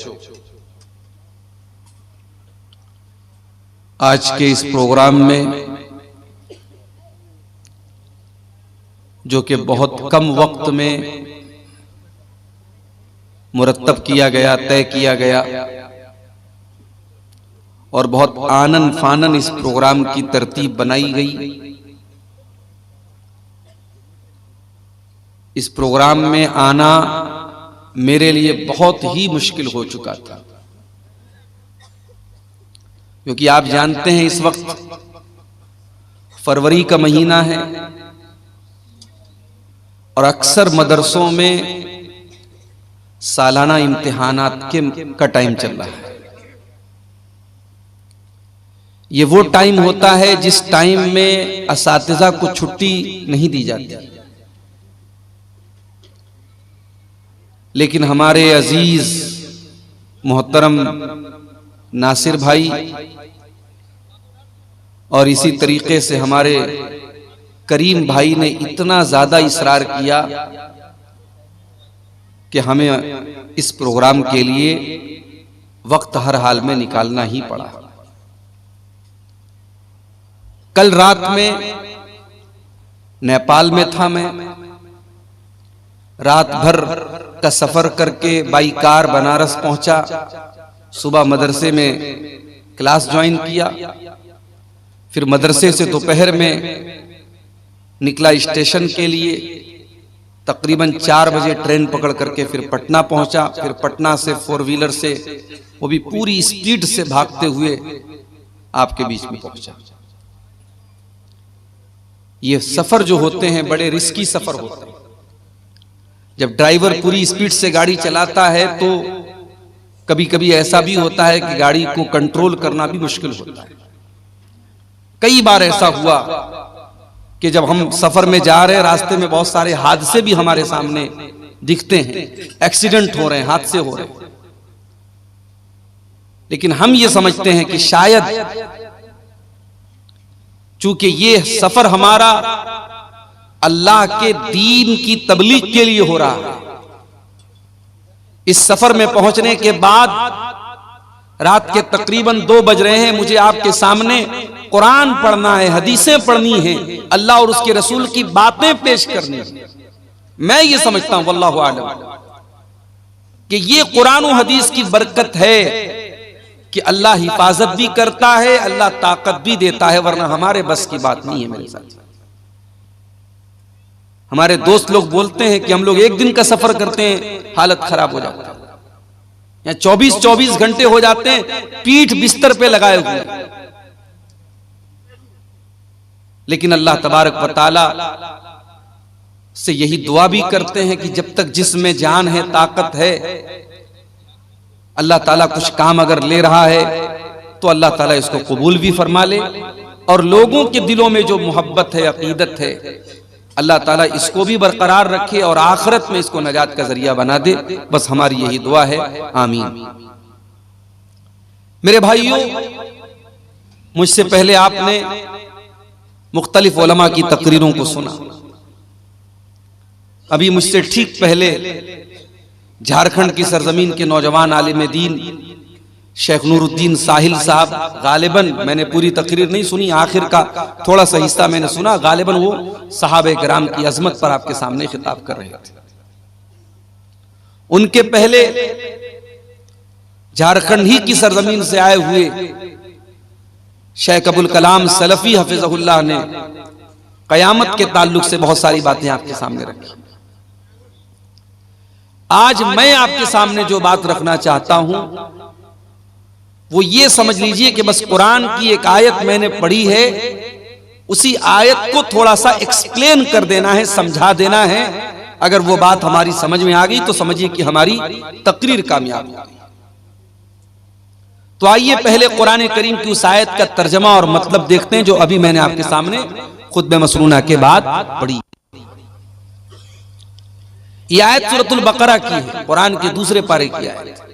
आज के इस प्रोग्राम में जो कि बहुत कम वक्त में मुरत्तब किया गया, तय किया गया, और बहुत आनन फानन इस प्रोग्राम की तरतीब बनाई गई। इस प्रोग्राम में आना मेरे लिए बहुत ही मुश्किल हो चुका था, क्योंकि आप जानते हैं इस वक्त फरवरी का महीना है और अक्सर मदरसों में सालाना इम्तिहानात का टाइम चल रहा है। ये वो टाइम होता है जिस टाइम में असातिज़ा को छुट्टी नहीं दी जाती, लेकिन हमारे अजीज मोहतरम नासिर भाई और इसी तरीके से हमारे करीम भाई ने इतना ज्यादा इसरार किया कि हमें इस प्रोग्राम के लिए वक्त हर हाल में निकालना ही पड़ा। कल रात में नेपाल में था, मैं रात भर का सफर करके बाई कार बनारस पहुंचा, सुबह मदरसे में क्लास ज्वाइन किया, फिर मदरसे से दोपहर में निकला स्टेशन के लिए, तकरीबन 4 बजे ट्रेन पकड़ करके फिर पटना पहुंचा, फिर पटना से 4 व्हीलर से, वो भी पूरी स्पीड से भागते हुए आपके बीच में पहुंचा। ये सफर जो होते हैं बड़े रिस्की सफर होते हैं। जब ड्राइवर पूरी स्पीड से गाड़ी चलाता है तो कभी कभी ऐसा भी होता है कि गाड़ी को कंट्रोल करना भी मुश्किल होता है। कई बार ऐसा हुआ कि जब हम सफर में जा रहे हैं, रास्ते में बहुत सारे हादसे भी हमारे सामने दिखते हैं, एक्सीडेंट हो रहे हैं, हादसे हो रहे हैं, लेकिन हम ये समझते हैं कि शायद चूंकि ये सफर हमारा अल्लाह के दीन की तबलीग के लिए हो रहा है, इस सफर में पहुंचने के बाद रात के तकरीबन 2 बज रहे हैं, मुझे आपके सामने कुरान पढ़ना है, हदीसें पढ़नी है, अल्लाह और उसके रसूल की बातें पेश करनी है। मैं ये समझता हूं वल्लाहु आलम कि ये कुरान और हदीस की बरकत है कि अल्लाह हिफाजत भी करता है, अल्लाह ताकत भी देता है, वरना हमारे बस की बात नहीं है। मेरे साथ हमारे दोस्त लोग बोलते हैं कि हम लोग 1 दिन का सफर करते हैं, हालत खराब हो जाती है, या 24-24 घंटे हो जाते हैं पीठ बिस्तर पे लगाए हुए। लेकिन अल्लाह तबारक व तआला से यही दुआ भी करते हैं कि जब तक जिस्म में जान है, ताकत है, अल्लाह ताला कुछ काम अगर ले रहा है तो अल्लाह ताला इसको कबूल भी फरमा ले, और लोगों के दिलों में जो मोहब्बत है, अकीदत है, अल्लाह ताला इसको भी बरकरार रखे और आखिरत में इसको नजात का जरिया बना दे। बस हमारी यही दुआ है, आमीन। मेरे भाइयों, मुझसे पहले आपने मुख्तलिफ उलमा की तकरीरों को सुना। अभी मुझसे ठीक पहले झारखंड की सरजमीन के नौजवान आलिम दीन शेख नूरुद्दीन साहिल साहब, गालिबन मैंने पूरी तकरीर नहीं सुनी, आखिर का थोड़ा सा हिस्सा मैंने सुना, गालिबन वो सहाबे किराम की अजमत पर आपके सामने खिताब कर रहे थे। उनके पहले झारखंड ही की सरजमीन से आए हुए शेख अबुल कलाम सलफी हफिज़हुल्लाह ने कयामत के ताल्लुक से बहुत सारी बातें आपके सामने रखी। आज मैं आपके सामने जो बात रखना चाहता हूं वो ये समझ लीजिए कि बस कुरान की एक आयत मैंने पढ़ी है, उसी आयत को थोड़ा सा एक्सप्लेन कर देना है, समझा देना है। अगर वो बात हमारी समझ में आ गई तो समझिए कि हमारी तकरीर कामयाब हो गई। तो आइए पहले कुरान करीम की उस आयत का तर्जमा और मतलब देखते हैं जो अभी मैंने आपके सामने खुतबे मसनूना के बाद पढ़ी। यह आयत सूरतुल बकरा की है, कुरान के दूसरे पारे की आयत।